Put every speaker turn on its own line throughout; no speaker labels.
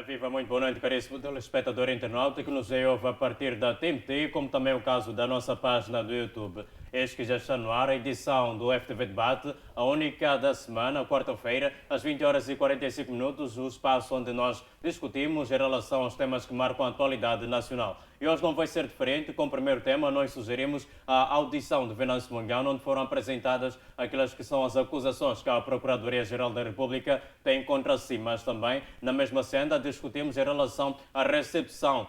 Viva, muito boa noite, caríssimo telespectador internauta que nos ouve a partir da TMT, como também o caso da nossa página do YouTube. Eis que já está no ar a edição do FTV Debate, a única da semana, quarta-feira, às 20 horas e 45 minutos, o espaço onde nós discutimos em relação aos temas que marcam a atualidade nacional. E hoje não vai ser diferente. Com o primeiro tema, nós sugerimos a audição de Venâncio Mondlane, onde foram apresentadas aquelas que são as acusações que a Procuradoria-Geral da República tem contra si, mas também, na mesma senda, discutimos em relação à recepção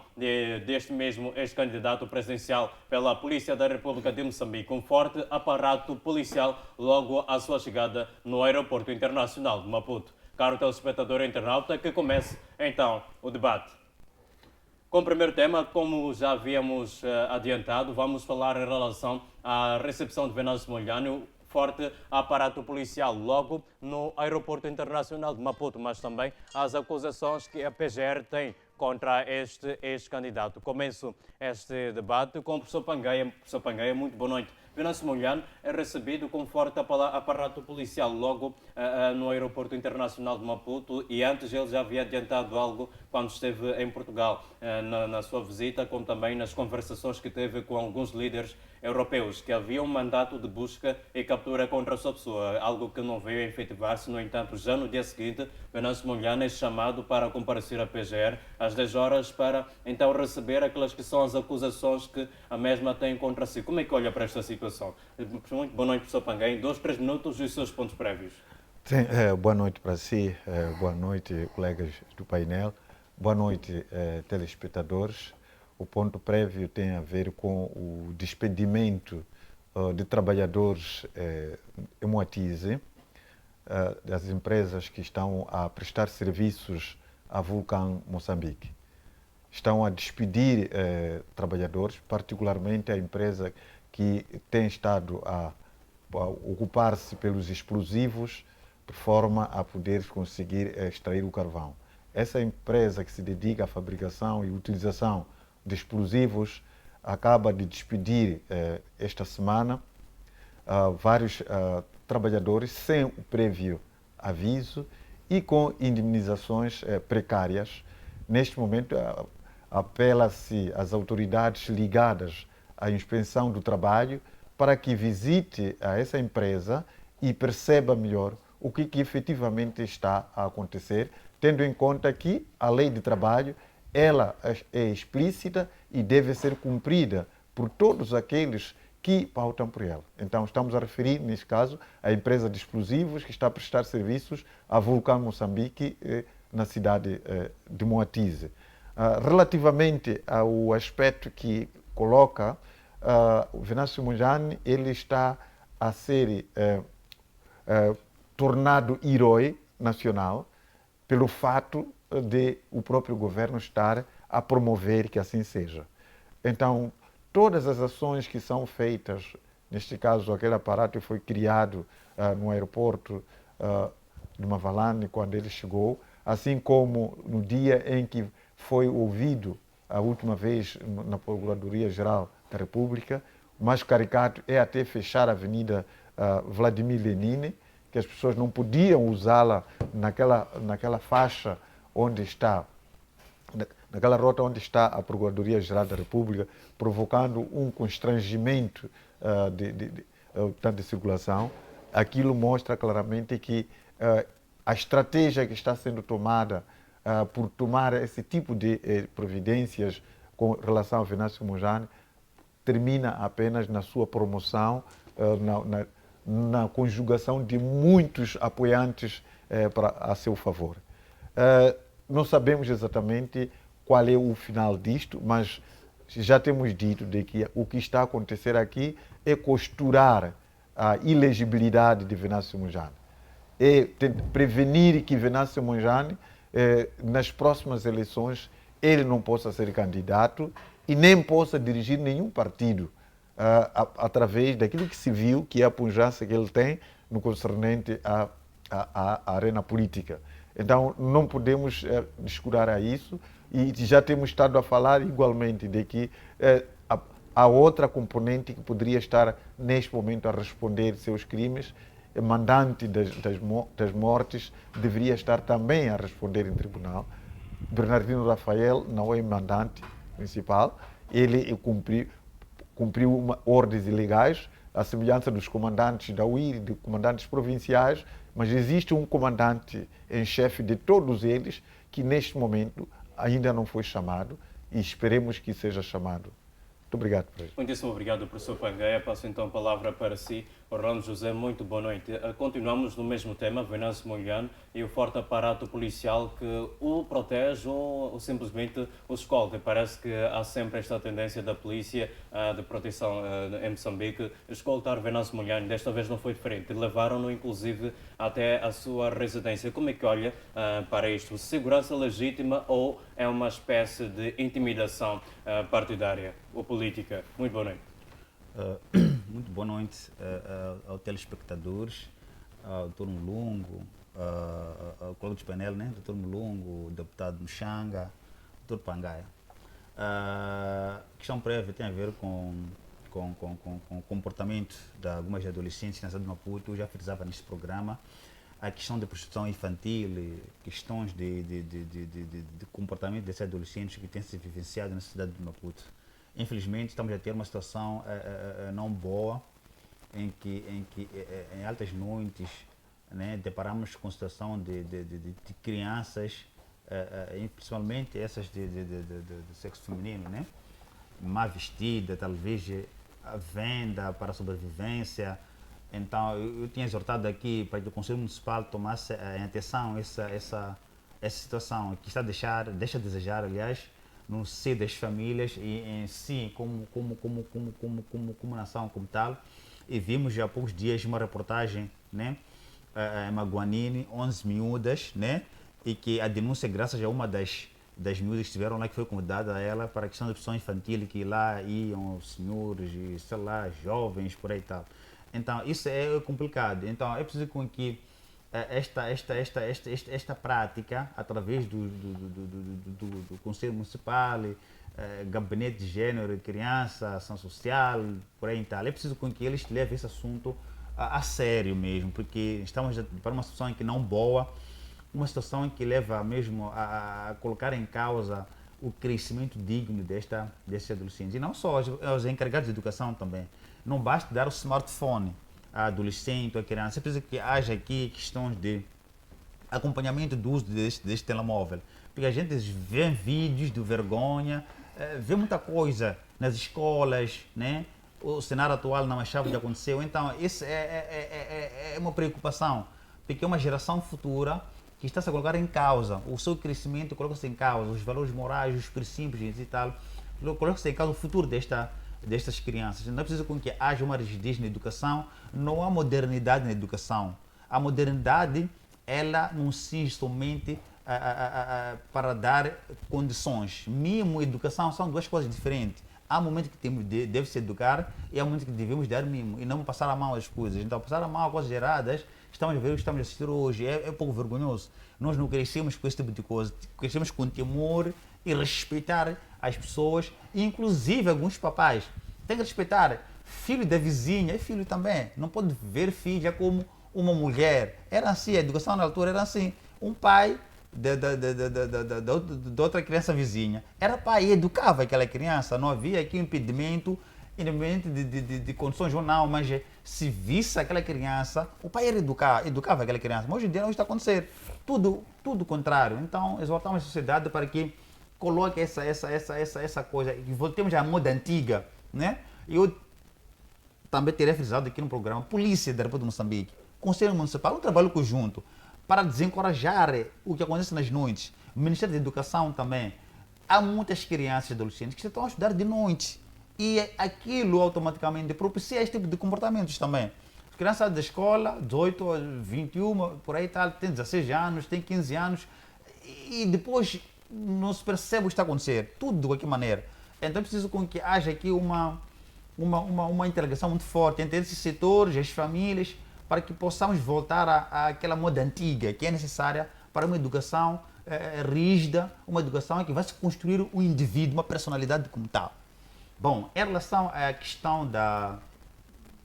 deste mesmo ex-candidato presidencial pela Polícia da República de Moçambique, um forte aparato policial logo à sua chegada no Aeroporto Internacional de Maputo. Caro telespectador internauta, que comece então o debate. Com o primeiro tema, como já havíamos adiantado, vamos falar em relação à recepção de Venâncio Mondlane, o forte aparato policial logo no Aeroporto Internacional de Maputo, mas também as acusações que a PGR tem contra este ex-candidato. Começo este debate com o professor Pangaia. Professor Pangaia, muito boa noite. Venâncio Mondlane é recebido com forte aparato policial logo no Aeroporto Internacional de Maputo, e antes ele já havia adiantado algo quando esteve em Portugal, na sua visita, como também nas conversações que teve com alguns líderes europeus, que havia um mandato de busca e captura contra a sua pessoa, algo que não veio a efetivar-se. No entanto, já no dia seguinte, Venâncio Mondlane é chamado para comparecer à PGR às 10 horas para então receber aquelas que são as acusações que a mesma tem contra si. Como é que olha para esta situação? Muito boa noite, professor Pangaia. Em 2, 3 minutos e os seus pontos prévios.
Sim, boa noite para si, boa noite, colegas do painel, boa noite, telespectadores. O ponto prévio tem a ver com o despedimento de trabalhadores em Moatize, das empresas que estão a prestar serviços à Vulcan Moçambique. Estão a despedir trabalhadores, particularmente a empresa que tem estado a ocupar-se pelos explosivos, de forma a poder conseguir extrair o carvão. Essa empresa que se dedica à fabricação e utilização de explosivos acaba de despedir esta semana vários trabalhadores sem o prévio aviso e com indemnizações precárias. Neste momento, apela-se às autoridades ligadas à inspeção do trabalho para que visite a essa empresa e perceba melhor o que efetivamente está a acontecer, tendo em conta que a lei de trabalho ela é explícita e deve ser cumprida por todos aqueles que pautam por ela. Então, estamos a referir, neste caso, a empresa de explosivos que está a prestar serviços à Vulcan Moçambique, na cidade de Moatize. Relativamente ao aspecto que coloca, o Venâncio Mondlane, ele está a ser tornado herói nacional pelo fato de o próprio governo estar a promover que assim seja. Então, todas as ações que são feitas, neste caso, aquele aparato foi criado no aeroporto de Mavalane, quando ele chegou, assim como no dia em que foi ouvido a última vez na Procuradoria-Geral da República, o mais caricato é até fechar a Avenida Vladimir Lenin, que as pessoas não podiam usá-la naquela faixa onde está, naquela rota onde está a Procuradoria-Geral da República, provocando um constrangimento de circulação. Aquilo mostra claramente que a estratégia que está sendo tomada por tomar esse tipo de providências com relação ao Venâncio Mondlane termina apenas na sua promoção, na conjugação de muitos apoiantes a seu favor. Não sabemos exatamente qual é o final disto, mas já temos dito de que o que está a acontecer aqui é costurar a ilegibilidade de Venâncio Mondlane. É prevenir que Venâncio Mondlane, nas próximas eleições, ele não possa ser candidato e nem possa dirigir nenhum partido através daquilo que se viu, que é a pujança que ele tem no concernente à arena política. Então, não podemos descurar a isso, e já temos estado a falar igualmente de que há outra componente que poderia estar neste momento a responder seus crimes, mandante das mortes, deveria estar também a responder em tribunal. Bernardino Rafael não é mandante principal, ele cumpriu ordens ilegais, à semelhança dos comandantes da UIR, de comandantes provinciais, mas existe um comandante em chefe de todos eles que neste momento ainda não foi chamado e esperemos que seja chamado. Muito obrigado, Presidente.
Muitíssimo obrigado, professor Pangaia. Passo então a palavra para si. Orlando José, muito boa noite. Continuamos no mesmo tema, Venâncio Mondlane e o forte aparato policial que o protege ou simplesmente o escolta. Parece que há sempre esta tendência da polícia de proteção em Moçambique escoltar Venâncio Mondlane. Desta vez não foi diferente. Levaram-no, inclusive, até a sua residência. Como é que olha para isto? Segurança legítima ou é uma espécie de intimidação partidária ou política? Muito boa noite.
Muito boa noite aos telespectadores, ao Dr. Mulungo, ao colega de painel, né? Dr. Mulungo, o deputado Muxanga, Dr. Pangaia. A questão prévia tem a ver com o comportamento de algumas adolescentes na cidade de Maputo. Eu já frisava neste programa a questão da prostituição infantil, questões de comportamento desses adolescentes que têm se vivenciado na cidade de Maputo. Infelizmente, estamos a ter uma situação não boa, em que em altas noites, né, deparamos com a situação de crianças, principalmente essas de sexo feminino, né, má vestida, talvez a venda para a sobrevivência. Então, eu tinha exortado aqui para que o Conselho Municipal tomasse em atenção essa situação, que deixa a desejar, aliás, no seio das famílias e em si, como nação, como tal. E vimos há poucos dias uma reportagem, né, em Maguanini, 11 miúdas, né, e que a denúncia, graças a uma das miúdas que estiveram lá, que foi convidada a ela para a questão da prostituição infantil, que lá iam senhores, e, sei lá, jovens, por aí e tal. Então, isso é complicado. Então, é preciso com que esta prática, através do Conselho Municipal, Gabinete de Gênero, Criança, Ação Social, por aí e tal, é preciso com que eles levem esse assunto a sério mesmo, porque estamos para uma situação em que não boa, uma situação em que leva mesmo a colocar em causa o crescimento digno destes adolescentes. E não só os encarregados de educação também. Não basta dar o smartphone a adolescente ou a criança, é preciso que haja aqui questões de acompanhamento do uso deste telemóvel. Porque a gente vê vídeos de vergonha, vê muita coisa nas escolas, né? O cenário atual não achava que aconteceu. Então, isso é uma preocupação, porque é uma geração futura que está-se a colocar em causa, o seu crescimento coloca-se em causa, os valores morais, os princípios e tal, coloca-se em causa o futuro destas crianças. Não é preciso com que haja uma rigidez na educação, não há modernidade na educação. A modernidade, ela não se somente para dar condições. Mimo e educação são duas coisas diferentes. Há um momento que deve se educar e há um momento que devemos dar mimo e não passar a mão às coisas. Então, passar a mão a coisas erradas, estamos a ver o que estamos a assistir hoje, é um pouco vergonhoso. Nós não crescemos com esse tipo de coisa, crescemos com temor e respeitar as pessoas, inclusive alguns papais. Tem que respeitar. Filho da vizinha é filho também. Não pode ver filha como uma mulher. Era assim, a educação na altura era assim. Um pai de outra criança vizinha era pai e educava aquela criança. Não havia aqui impedimento, independente de condições ou não, mas se visse aquela criança, o pai era educava aquela criança. Mas hoje em dia não está a acontecer. Tudo contrário. Então, exortamos a sociedade para que coloque essa coisa, e voltemos à moda antiga, né? Eu também teria frisado aqui no programa, Polícia da República de Moçambique, Conselho Municipal, um trabalho conjunto para desencorajar o que acontece nas noites. O Ministério da Educação também. Há muitas crianças e adolescentes que estão a estudar de noite e aquilo automaticamente propicia este tipo de comportamentos também. As crianças da escola, 18, 21, por aí tal, tem 16 anos, tem 15 anos e depois não se percebe o que está a acontecer, tudo de qualquer maneira. Então é preciso com que haja aqui uma interligação muito forte entre esses setores, as famílias, para que possamos voltar àquela moda antiga que é necessária para uma educação rígida, uma educação que vai se construir um indivíduo, uma personalidade como tal. Bom, em relação à questão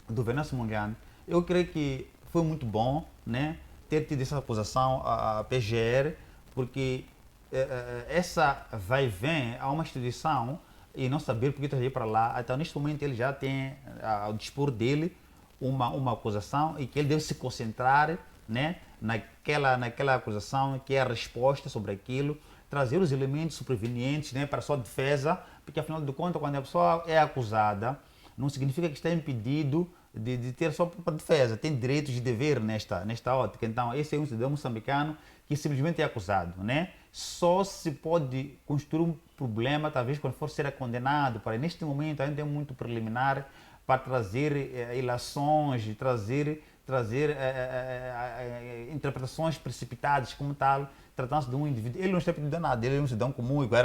do Venâncio Mondlane, eu creio que foi muito bom, né, ter tido essa acusação à PGR, porque essa vai e vem a uma instituição e não saber porque está ir para lá. Então, neste momento, ele já tem ao dispor dele uma acusação e que ele deve se concentrar, né, naquela acusação, que é a resposta sobre aquilo, trazer os elementos supervenientes, né, para a sua defesa, porque afinal de contas, quando a pessoa é acusada, não significa que está impedido de ter sua própria defesa, tem direitos e deveres nesta ótica. Então, esse é um cidadão moçambicano que simplesmente é acusado, né? Só se pode construir um problema, talvez, quando for ser condenado. Neste momento, ainda é muito preliminar para trazer ilações, trazer interpretações precipitadas como tal, tratando-se de um indivíduo. Ele não está pedindo nada, ele é um cidadão comum, igual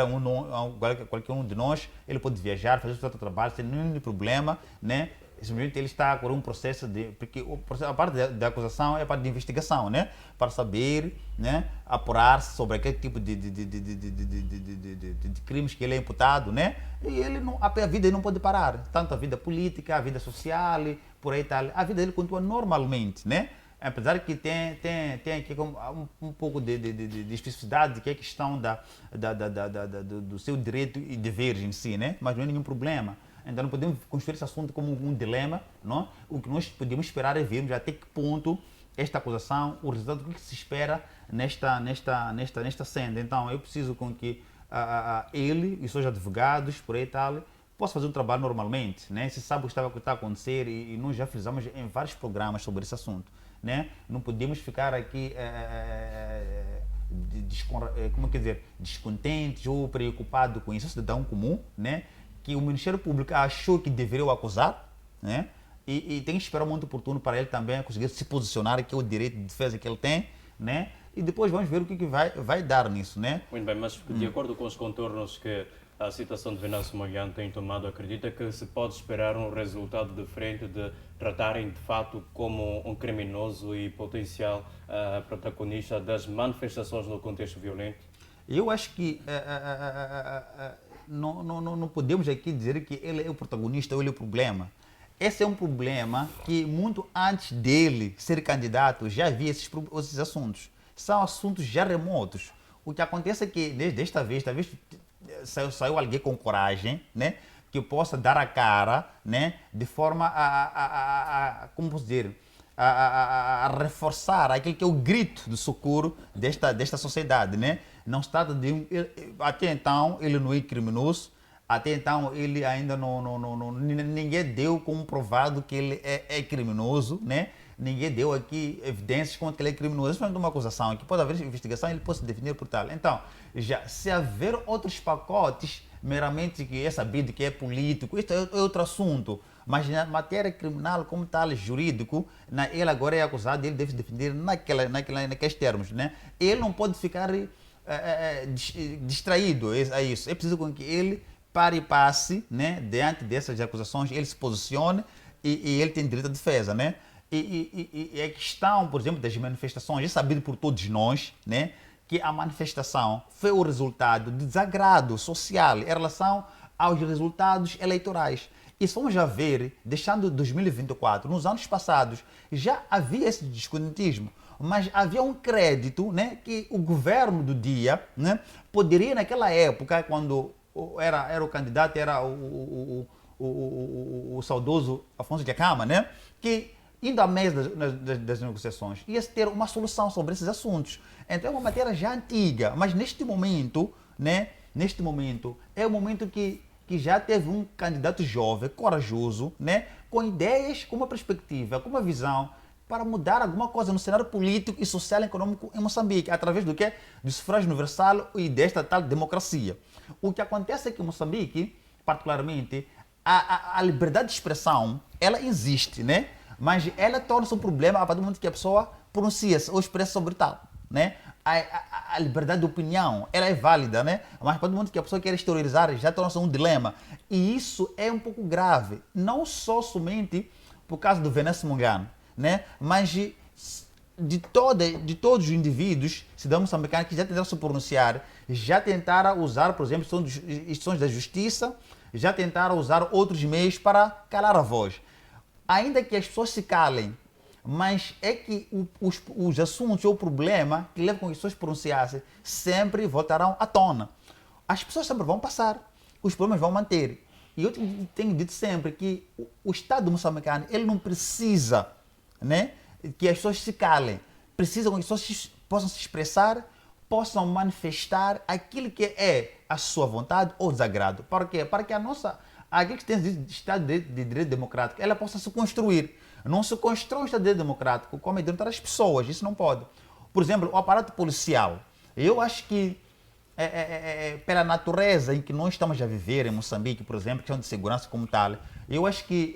qualquer um de nós, ele pode viajar, fazer o seu trabalho sem nenhum problema, né? Simplesmente ele está por um processo porque a parte da acusação é a parte de investigação, né? Para saber, né, apurar-se sobre aquele tipo de crimes que ele é imputado, né? E ele não, a vida dele não pode parar, tanto a vida política, a vida social, por aí tal, a vida dele continua normalmente, né? Apesar que tem aqui um pouco de especificidade, que é a questão do seu direito e deveres em si, né? Mas não é nenhum problema. Então não podemos construir esse assunto como um dilema, não? O que nós podemos esperar é vermos até que ponto esta acusação, o resultado do que se espera nesta senda. Então eu preciso com que ele e seus advogados, por aí tal, possam fazer um trabalho normalmente, né? Se sabe o que está a acontecer e nós já fizemos em vários programas sobre esse assunto, né? Não podemos ficar aqui descontentes ou preocupados com isso. É um cidadão comum, né, que o Ministério Público achou que deveria o acusar, né? E tem que esperar um momento oportuno para ele também conseguir se posicionar, que é o direito de defesa que ele tem, né? E depois vamos ver o que vai dar nisso, né?
Muito bem, mas de acordo com os contornos que a situação de Venâncio Mondlane tem tomado, acredita que se pode esperar um resultado diferente de tratarem de fato como um criminoso e potencial protagonista das manifestações no contexto violento?
Eu acho que não podemos aqui dizer que ele é o protagonista ou ele é o problema. Esse é um problema que muito antes dele ser candidato já havia esses assuntos. São assuntos já remotos. O que acontece é que desta vez, talvez saiu alguém com coragem, né, que possa dar a cara, né, de forma como posso dizer, a reforçar aquele que é o grito de socorro desta sociedade, né? Não se trata de até então ele não é criminoso, até então ele ainda ninguém deu como provado que ele é criminoso, né? Ninguém deu aqui evidências contra que ele é criminoso. Isso é uma acusação aqui, pode haver investigação, ele pode se definir por tal. Então, já se haver outros pacotes, meramente que é sabido que é político, isto é outro assunto. Mas na matéria criminal, como tal, jurídico, ele agora é acusado, ele deve se defender naqueles termos, né? Ele não pode ficar distraído a isso. É preciso que ele pare e passe, né, diante dessas acusações, ele se posicione e ele tem direito à defesa, né? E a questão, por exemplo, das manifestações, é sabido por todos nós, né, que a manifestação foi o resultado de desagrado social em relação aos resultados eleitorais. E se vamos já ver, deixando 2024, nos anos passados, já havia esse descontentismo, mas havia um crédito, né, que o governo do dia, né, poderia, naquela época, quando era o candidato, era o saudoso Afonso Dhlakama, né, que indo à mesa das negociações, ia ter uma solução sobre esses assuntos. Então é uma matéria já antiga, mas neste momento, né, é o momento que já teve um candidato jovem, corajoso, né, com ideias, com uma perspectiva, com uma visão para mudar alguma coisa no cenário político e social e econômico em Moçambique, através do quê? Do sufrágio universal e desta tal democracia. O que acontece é que em Moçambique, particularmente, a liberdade de expressão, ela existe, né? Mas ela torna-se um problema a partir do momento que a pessoa pronuncia-se ou expressa sobre tal, né? A liberdade de opinião, ela é válida, né? Mas a partir do momento que a pessoa quer exteriorizar, já torna-se um dilema. E isso é um pouco grave, não só somente por causa do Venâncio Mondlane, né? Mas de todos os indivíduos, cidadãos moçambicanos que já tentaram se pronunciar, já tentaram usar, por exemplo, instituições da justiça, já tentaram usar outros meios para calar a voz. Ainda que as pessoas se calem, mas é que os assuntos ou o problema que levam com que as pessoas pronunciassem sempre voltarão à tona. As pessoas sempre vão passar, os problemas vão manter. E eu tenho dito sempre que o Estado moçambicano ele não precisa, né, que as pessoas se calem, precisa que as pessoas possam se expressar, possam manifestar aquilo que é a sua vontade ou desagrado. Para quê? Para que aquilo que tem de Estado de Direito Democrático, ela possa se construir. Não se constrói um Estado de Direito Democrático como amedrontar as pessoas, isso não pode. Por exemplo, o aparato policial. Eu acho que, pela natureza em que nós estamos a viver em Moçambique, por exemplo, questão de segurança como tal, eu acho que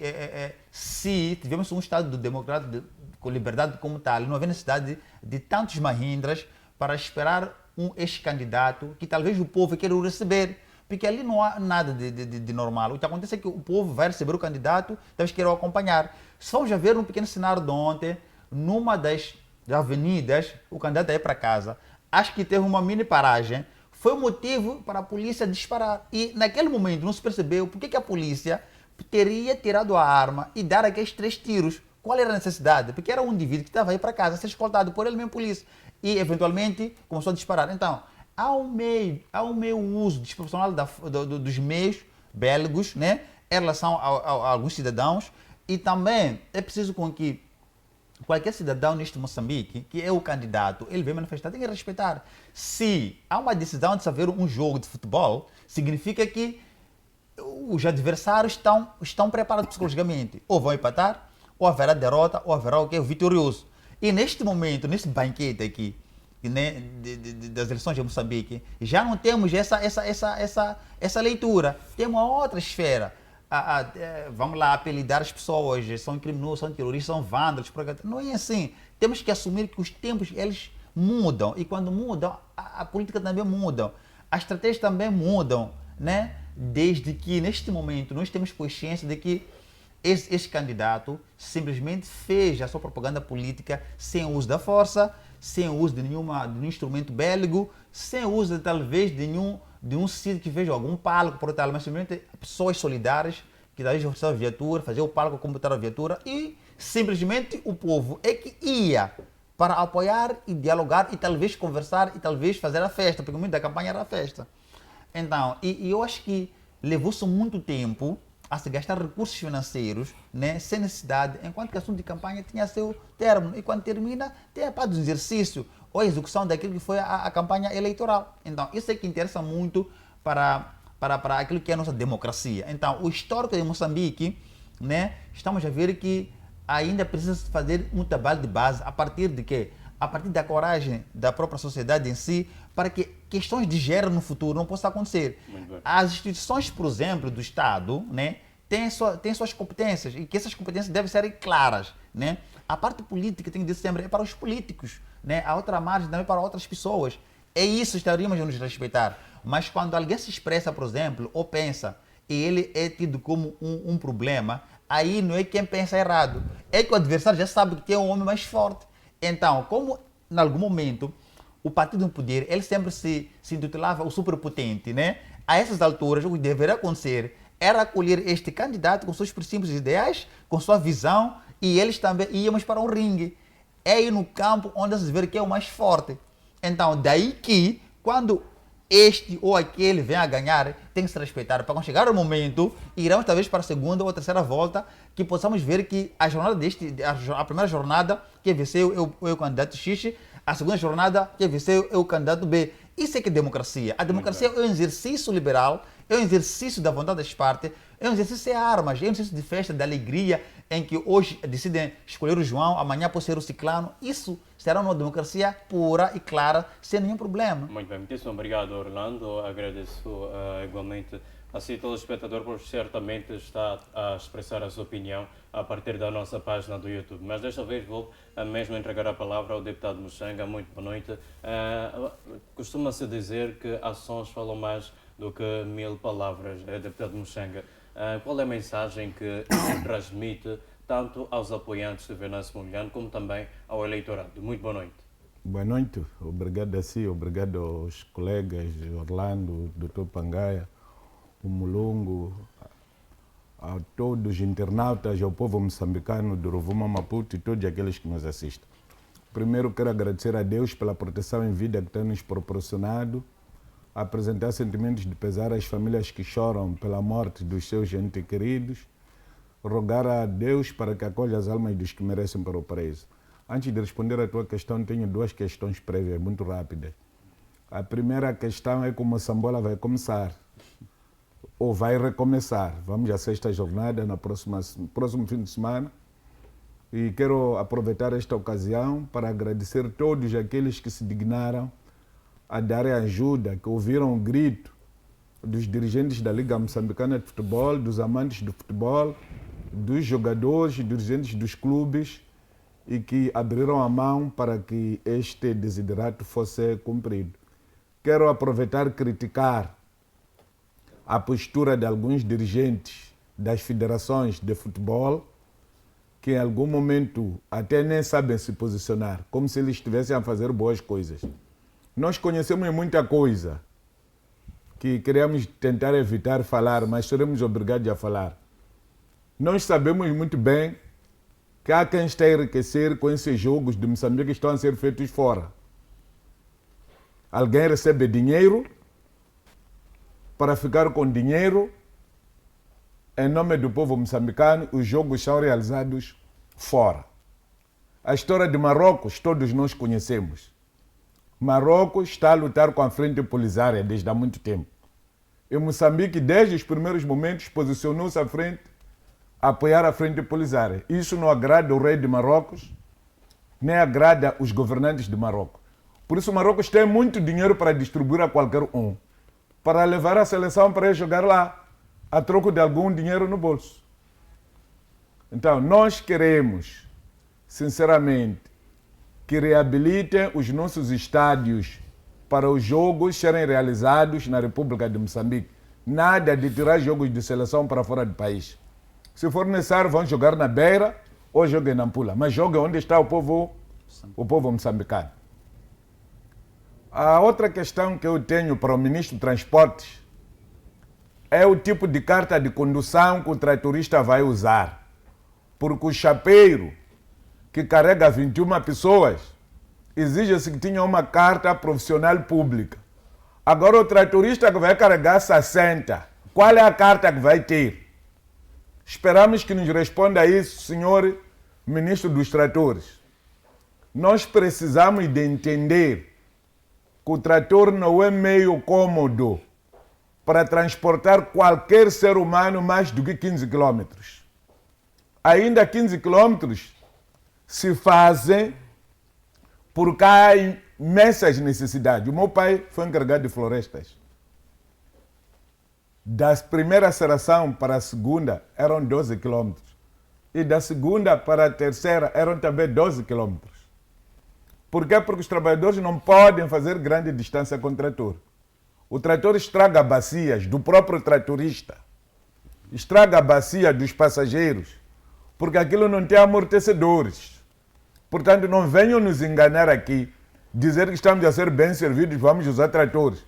se tivermos um Estado democrático com liberdade como tal, não havia necessidade de tantos mahindras para esperar um ex-candidato que talvez o povo queira o receber. Porque ali não há nada de normal. O que acontece é que o povo vai receber o candidato, talvez queira o acompanhar. Se vamos já ver um pequeno cenário de ontem, numa das avenidas, o candidato ia para casa, acho que teve uma mini paragem, foi o motivo para a polícia disparar. E naquele momento não se percebeu porque que a polícia teria tirado a arma e dar aqueles 3 tiros. Qual era a necessidade? Porque era um indivíduo que estava aí para casa, a ser escoltado por ele mesmo, polícia. E eventualmente começou a disparar. Então, há um meio uso desproporcional dos meios belgos, né, em relação a alguns cidadãos, e também é preciso com que qualquer cidadão neste Moçambique, que é o candidato, ele vem manifestar, tem que respeitar. Se há uma decisão de se haver um jogo de futebol, significa que os adversários estão preparados psicologicamente. Ou vão empatar, ou haverá derrota, ou haverá o vitorioso. E neste momento, nesse banquete aqui, né, das eleições de Moçambique, já não temos essa leitura. Temos uma outra esfera. Vamos lá apelidar as pessoas, são criminosos, são terroristas, são vândalos. Não é assim. Temos que assumir que os tempos eles mudam. E quando mudam, a política também muda. As estratégias também mudam, né? Desde que, neste momento, nós temos consciência de que esse candidato simplesmente fez a sua propaganda política sem o uso da força, sem o uso de nenhum instrumento bélico, sem o uso talvez de um sítio que veja algum palco, por tal, mas simplesmente pessoas solidárias que talvez ofereceram a viatura, fazer o palco como botar a viatura e simplesmente o povo é que ia para apoiar e dialogar e talvez conversar e talvez fazer a festa, porque muito da campanha era a festa. Então, e eu acho que levou-se muito tempo a se gastar recursos financeiros, né, sem necessidade, enquanto que o assunto de campanha tinha seu termo. E quando termina, tem a parte do exercício ou a execução daquilo que foi a campanha eleitoral. Então, isso é que interessa muito para aquilo que é a nossa democracia. Então, o histórico de Moçambique, né, estamos a ver que ainda precisa fazer um trabalho de base a partir de quê? A partir da coragem da própria sociedade em si, para que questões de gênero no futuro não possam acontecer. As instituições, por exemplo, do Estado, né, têm suas competências e que essas competências devem ser claras. Né? A parte política, tenho dito sempre, é para os políticos. Né? A outra margem também é para outras pessoas. É isso, estaríamos a nos respeitar. Mas quando alguém se expressa, por exemplo, ou pensa, e ele é tido como um problema, aí não é quem pensa errado. É que o adversário já sabe que é um homem mais forte. Então, como em algum momento o partido no poder, ele sempre se intitulava o superpotente, né? A essas alturas, o que deveria acontecer era acolher este candidato com seus princípios ideais, com sua visão, e eles também íamos para um ringue. É aí no campo onde se vê que é o mais forte. Então, daí que, quando este ou aquele vem a ganhar, tem que se respeitar. Para quando chegar o momento, iremos talvez para a segunda ou terceira volta, que possamos ver que a jornada a primeira jornada, que venceu é o candidato X, a segunda jornada, que venceu é o candidato B. Isso é que é democracia. A democracia é um exercício liberal, é um exercício da vontade das partes, é um exercício de armas, é um exercício de festa, de alegria, em que hoje decidem escolher o João, amanhã pode ser o Ciclano. Isso será uma democracia pura e clara, sem nenhum problema.
Muito bem, muitíssimo obrigado, Orlando. Agradeço igualmente a si, telespectador, por certamente estar a expressar a sua opinião a partir da nossa página do YouTube. Mas desta vez vou mesmo entregar a palavra ao deputado Muxanga. Muito boa noite. Costuma-se dizer que ações falam mais do que 1000 palavras, deputado Muxanga. Qual é a mensagem que transmite tanto aos apoiantes do Venâncio Mondlane como também ao eleitorado? Muito boa noite.
Boa noite, obrigado a si, obrigado aos colegas Orlando, Dr. Pangaia, o Mulungu, a todos os internautas, ao povo moçambicano do Rovuma Maputo e todos aqueles que nos assistem. Primeiro, quero agradecer a Deus pela proteção em vida que tem nos proporcionado, apresentar sentimentos de pesar às famílias que choram pela morte dos seus entes queridos, rogar a Deus para que acolha as almas dos que merecem para o paraíso. Antes de responder à tua questão, tenho duas questões prévias, muito rápidas. A primeira questão é como a Sambola vai começar, ou vai recomeçar. Vamos à sexta jornada, no próximo fim de semana. E quero aproveitar esta ocasião para agradecer todos aqueles que se dignaram a darem ajuda, que ouviram o grito dos dirigentes da Liga Moçambicana de Futebol, dos amantes do futebol, dos jogadores, dirigentes dos clubes, e que abriram a mão para que este desiderato fosse cumprido. Quero aproveitar e criticar a postura de alguns dirigentes das federações de futebol, que em algum momento até nem sabem se posicionar, como se eles estivessem a fazer boas coisas. Nós conhecemos muita coisa que queremos tentar evitar falar, mas seremos obrigados a falar. Nós sabemos muito bem que há quem está a enriquecer com esses jogos de Moçambique que estão a ser feitos fora. Alguém recebe dinheiro para ficar com dinheiro em nome do povo moçambicano. Os jogos são realizados fora. A história de Marrocos todos nós conhecemos. Marrocos está a lutar com a Frente Polisária desde há muito tempo. E Moçambique, desde os primeiros momentos, posicionou-se à frente a apoiar a Frente Polisária. Isso não agrada o rei de Marrocos, nem agrada os governantes de Marrocos. Por isso, Marrocos tem muito dinheiro para distribuir a qualquer um, para levar a seleção para ir jogar lá, a troco de algum dinheiro no bolso. Então, nós queremos, sinceramente, que reabilitem os nossos estádios para os jogos serem realizados na República de Moçambique. Nada de tirar jogos de seleção para fora do país. Se for necessário, vão jogar na Beira ou joguem na Nampula, mas joguem onde está o povo moçambicano. A outra questão que eu tenho para o ministro de Transportes é o tipo de carta de condução que o tratorista vai usar. Porque o chapeiro que carrega 21 pessoas, exige-se que tenha uma carta profissional pública. Agora o tratorista que vai carregar 60, qual é a carta que vai ter? Esperamos que nos responda isso, senhor ministro dos tratores. Nós precisamos de entender que o trator não é meio cômodo para transportar qualquer ser humano mais do que 15 quilômetros. Ainda 15 quilômetros se fazem porque há imensas necessidades. O meu pai foi encarregado de florestas. Da primeira seração para a segunda eram 12 quilômetros. E da segunda para a terceira eram também 12 quilômetros. Por quê? Porque os trabalhadores não podem fazer grande distância com o trator. O trator estraga bacias do próprio tratorista. Estraga a bacia dos passageiros. Porque aquilo não tem amortecedores. Portanto, não venham nos enganar aqui, dizer que estamos a ser bem servidos, vamos usar tratores.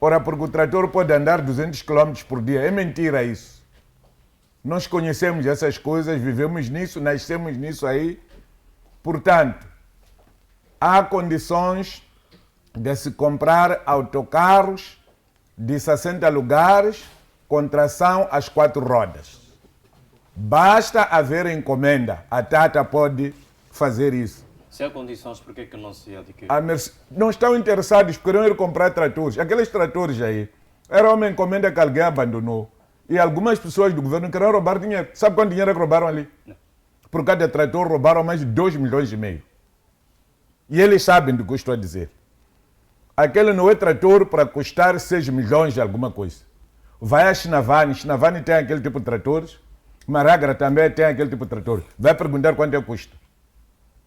Ora, porque o trator pode andar 200 km por dia. É mentira isso. Nós conhecemos essas coisas, vivemos nisso, nascemos nisso aí. Portanto, há condições de se comprar autocarros de 60 lugares com tração às 4 rodas. Basta haver encomenda. A Tata pode fazer isso.
Se há condições, por que não se adquire?
Não estão interessados, queriam ir comprar tratores. Aqueles tratores aí, era uma encomenda que alguém abandonou. E algumas pessoas do governo queriam roubar dinheiro. Sabe quanto dinheiro é que roubaram ali? Não. Por cada trator roubaram mais de 2,5 milhões. E eles sabem do que eu estou a dizer. Aquele não é trator para custar 6 milhões de alguma coisa. Vai a Chinavani tem aquele tipo de tratores. Maragra também tem aquele tipo de trator. Vai perguntar quanto é que custa.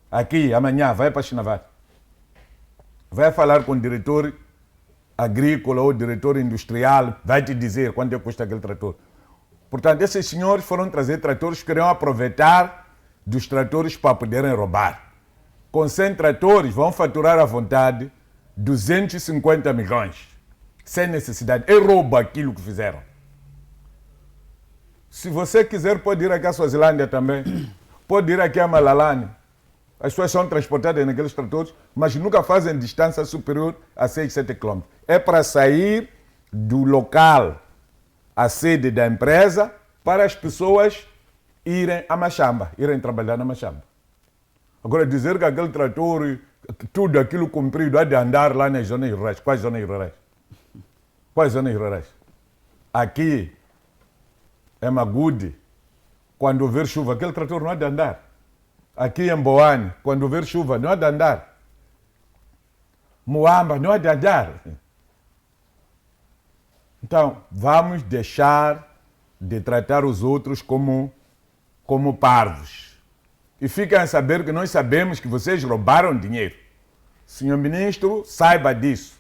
Aqui, amanhã, vai para a Chinavani. Vai falar com o diretor agrícola ou diretor industrial, vai te dizer quanto é que custa aquele trator. Portanto, esses senhores foram trazer tratores que queriam aproveitar dos tratores para poderem roubar. Com 100 tratores, vão faturar à vontade 250 milhões. Sem necessidade. É roubo aquilo que fizeram.
Se você quiser, pode ir aqui à Suazilândia também. Pode ir aqui a Malalane. As pessoas são transportadas naqueles tratores, mas nunca fazem distância superior a 6, 7 quilômetros. É para sair do local, a sede da empresa, para as pessoas irem a Machamba, irem trabalhar na Machamba. Agora, dizer que aquele trator, tudo aquilo comprido, há de andar lá nas zonas rurais. Quais zonas rurais? Quais zonas rurais? Aqui, em Magude, quando houver chuva, aquele trator não há de andar. Aqui em Boane, quando houver chuva, não há de andar. Moamba, não há de andar. Então, vamos deixar de tratar os outros como parvos. E fiquem a saber que nós sabemos que vocês roubaram dinheiro. Senhor Ministro, saiba disso.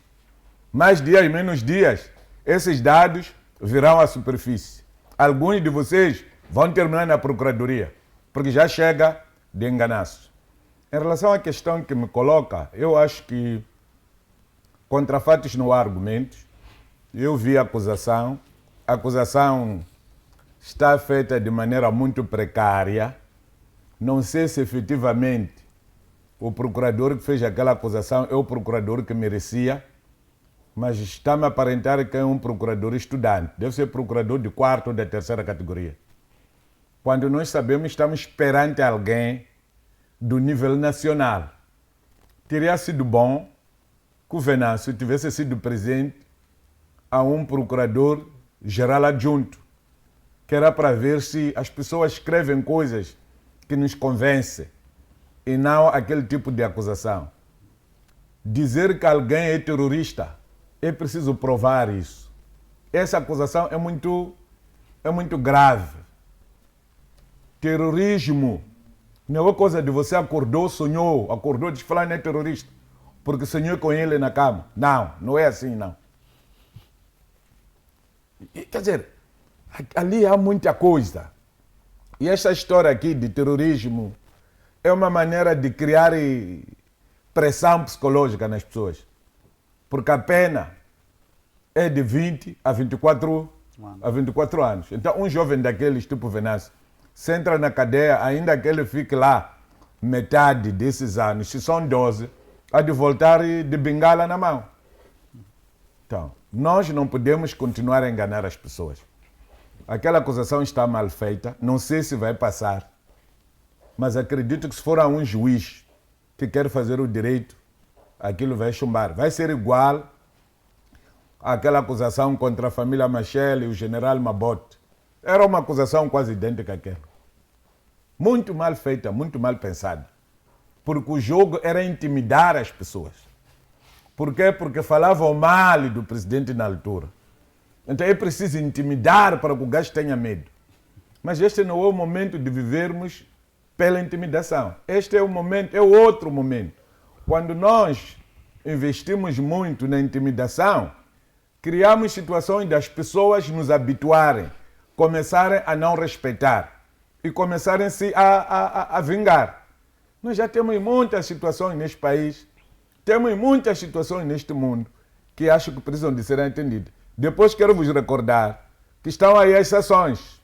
Mais dias, menos dias, esses dados virão à superfície. Alguns de vocês vão terminar na Procuradoria, porque já chega de enganaços. Em relação à questão que me coloca, eu acho que contra fatos não há argumentos. Eu vi a acusação. A acusação está feita de maneira muito precária. Não sei se efetivamente o procurador que fez aquela acusação é o procurador que merecia, mas está-me a aparentar que é um procurador estudante. Deve ser procurador de 4ª ou da 3ª categoria. Quando nós sabemos, estamos perante alguém do nível nacional. Teria sido bom que o Venâncio tivesse sido presente a um procurador geral adjunto, que era para ver se as pessoas escrevem coisas que nos convencem e não aquele tipo de acusação. Dizer que alguém é terrorista, é preciso provar isso. Essa acusação é muito grave. Terrorismo não é coisa de você acordou, sonhou, acordou de falar não é terrorista, porque sonhou com ele na cama. Não, não é assim, não. Quer dizer, ali há muita coisa. E esta história aqui de terrorismo é uma maneira de criar pressão psicológica nas pessoas. Porque a pena é de 20 a 24 anos. Então, um jovem daqueles, tipo Venâncio, se entra na cadeia, ainda que ele fique lá metade desses anos, se são 12, há de voltar de bengala na mão. Então, nós não podemos continuar a enganar as pessoas. Aquela acusação está mal feita, não sei se vai passar, mas acredito que se for a um juiz que quer fazer o direito, aquilo vai chumbar. Vai ser igual àquela acusação contra a família Machel e o general Mabote. Era uma acusação quase idêntica àquela. Muito mal feita, muito mal pensada. Porque o jogo era intimidar as pessoas. Por quê? Porque falavam mal do presidente na altura. Então é preciso intimidar para que o gajo tenha medo. Mas este não é o momento de vivermos pela intimidação. Este é o momento, é o outro momento. Quando nós investimos muito na intimidação, criamos situações das pessoas nos habituarem, começarem a não respeitar e começarem-se a vingar. Nós já temos muitas situações neste país, temos muitas situações neste mundo que acho que precisam de serem atendidas. Depois quero vos recordar que estão aí as sessões.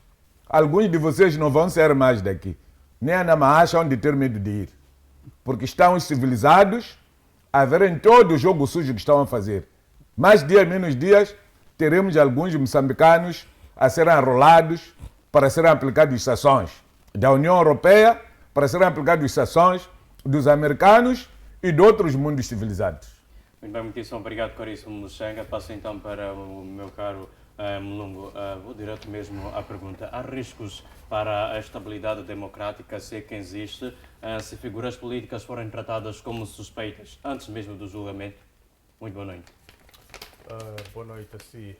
Alguns de vocês não vão ser mais daqui. Nem a Nama acham de ter medo de ir. Porque estão os civilizados a verem todo o jogo sujo que estão a fazer. Mais dias, menos dias, teremos alguns moçambicanos a serem arrolados para serem aplicados sanções da União Europeia, para serem aplicados sanções dos americanos e de outros mundos civilizados.
Muito bem, muitíssimo obrigado, caríssimo Muxanga. Passo então para o meu caro Mulungu. Vou direto mesmo à pergunta. Há riscos para a estabilidade democrática, se é que existe, se figuras políticas forem tratadas como suspeitas antes mesmo do julgamento? Muito boa noite.
Boa noite a si,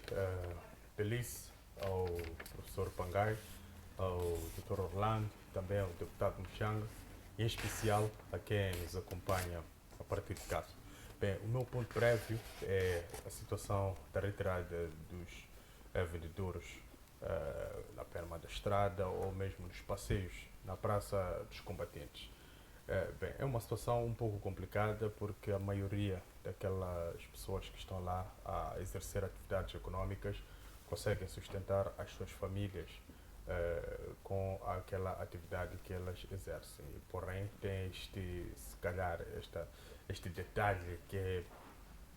Feliz, ao professor Pangai, ao Dr. Orlando, também ao deputado Muxanga, e em especial a quem nos acompanha a partir de casa. Bem, o meu ponto prévio é a situação da retirada dos vendedores na perna da estrada ou mesmo nos passeios na Praça dos Combatentes. Bem, é uma situação um pouco complicada porque a maioria daquelas pessoas que estão lá a exercer atividades econômicas conseguem sustentar as suas famílias com aquela atividade que elas exercem. Porém, tem se calhar, este detalhe que é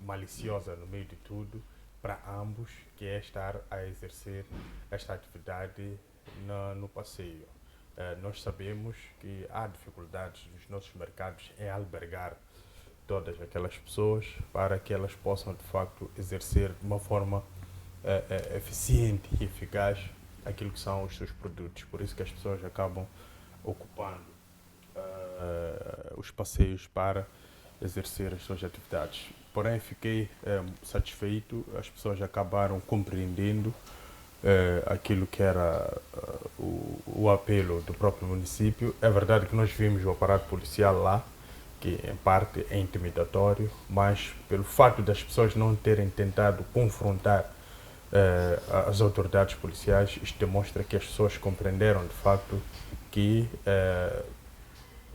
maliciosa no meio de tudo para ambos, que é estar a exercer esta atividade no passeio. Nós sabemos que há dificuldades nos nossos mercados em albergar todas aquelas pessoas para que elas possam, de facto, exercer de uma forma eficiente e eficaz aquilo que são os seus produtos. Por isso que as pessoas acabam ocupando os passeios para exercer as suas atividades. Porém, fiquei satisfeito, as pessoas acabaram compreendendo aquilo que era o apelo do próprio município. É verdade que nós vimos o aparato policial lá, que em parte é intimidatório, mas pelo fato das pessoas não terem tentado confrontar as autoridades policiais, isto demonstra que as pessoas compreenderam de facto que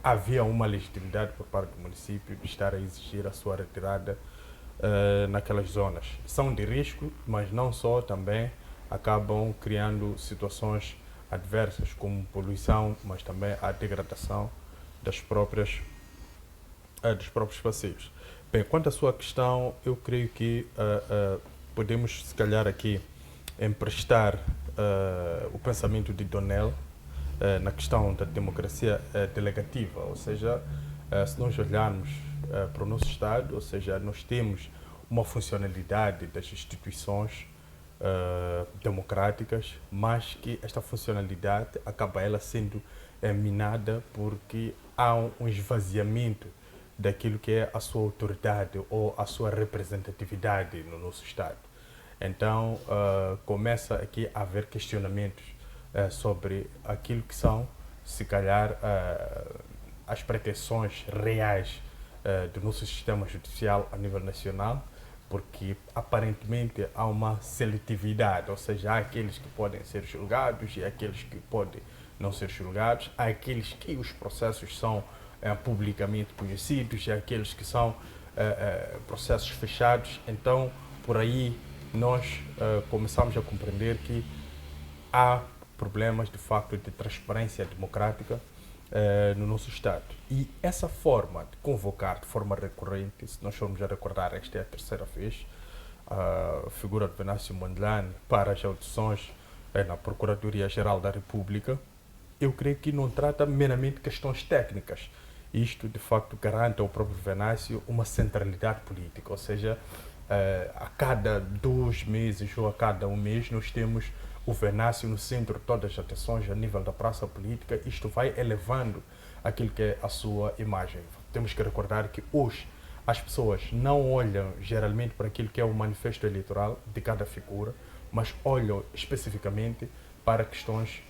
havia uma legitimidade por parte do município de estar a exigir a sua retirada naquelas zonas. São de risco, mas não só, também acabam criando situações adversas, como poluição, mas também a degradação dos próprios passeios. Bem, quanto à sua questão, eu creio que podemos, se calhar, aqui emprestar o pensamento de Donnell na questão da democracia delegativa, ou seja, se nós olharmos para o nosso Estado, ou seja, nós temos uma funcionalidade das instituições democráticas, mas que esta funcionalidade acaba ela sendo minada porque há um esvaziamento daquilo que é a sua autoridade ou a sua representatividade no nosso Estado. Então, começa aqui a haver questionamentos sobre aquilo que são, se calhar, as pretensões reais do nosso sistema judicial a nível nacional, porque aparentemente há uma seletividade, ou seja, há aqueles que podem ser julgados e aqueles que podem não ser julgados, há aqueles que os processos são publicamente conhecidos e aqueles que são processos fechados. Então, por aí, nós começamos a compreender que há problemas, de facto, de transparência democrática no nosso Estado. E essa forma de convocar de forma recorrente, se nós formos a recordar, esta é a terceira vez, a figura de Venâncio Mondlane para as audições na Procuradoria-Geral da República, eu creio que não trata meramente questões técnicas. Isto, de facto, garante ao próprio Venâncio uma centralidade política, ou seja, a cada 2 meses ou a cada 1 mês nós temos o Venâncio no centro de todas as atenções a nível da praça política. Isto vai elevando aquilo que é a sua imagem. Temos que recordar que hoje as pessoas não olham geralmente para aquilo que é o manifesto eleitoral de cada figura, mas olham especificamente para questões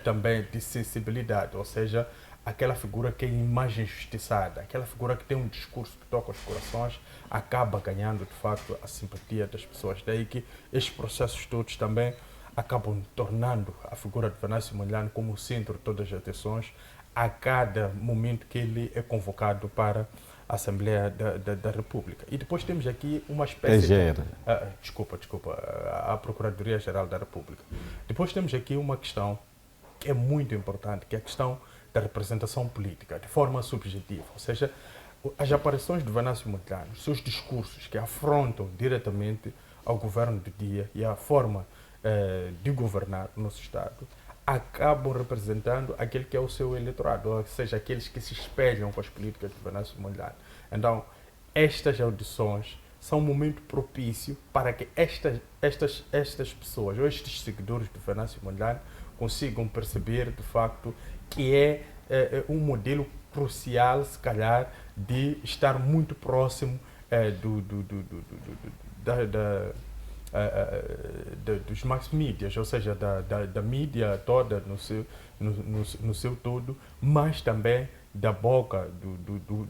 também de sensibilidade, ou seja, aquela figura que é imagem justiçada, aquela figura que tem um discurso que toca os corações, acaba ganhando, de facto, a simpatia das pessoas. Daí que estes processos todos também acabam tornando a figura de Venâncio Mondlane como o centro de todas as atenções a cada momento que ele é convocado para a Assembleia da República. E depois temos aqui uma espécie a Procuradoria-Geral da República. Depois temos aqui uma questão que é muito importante, que é a questão da representação política, de forma subjetiva, ou seja, as aparições de Venâncio Mondlane, os seus discursos que afrontam diretamente ao governo do dia e à forma de governar o nosso Estado, acabam representando aquele que é o seu eleitorado, ou seja, aqueles que se espelham com as políticas de Venâncio Mondlane. Então, estas audições são um momento propício para que estas pessoas, ou estes seguidores de Venâncio Mondlane, consigam perceber, de facto, que é um modelo crucial, se calhar, de estar muito próximo dos mass medias, ou seja, da mídia toda no seu todo, mas também da boca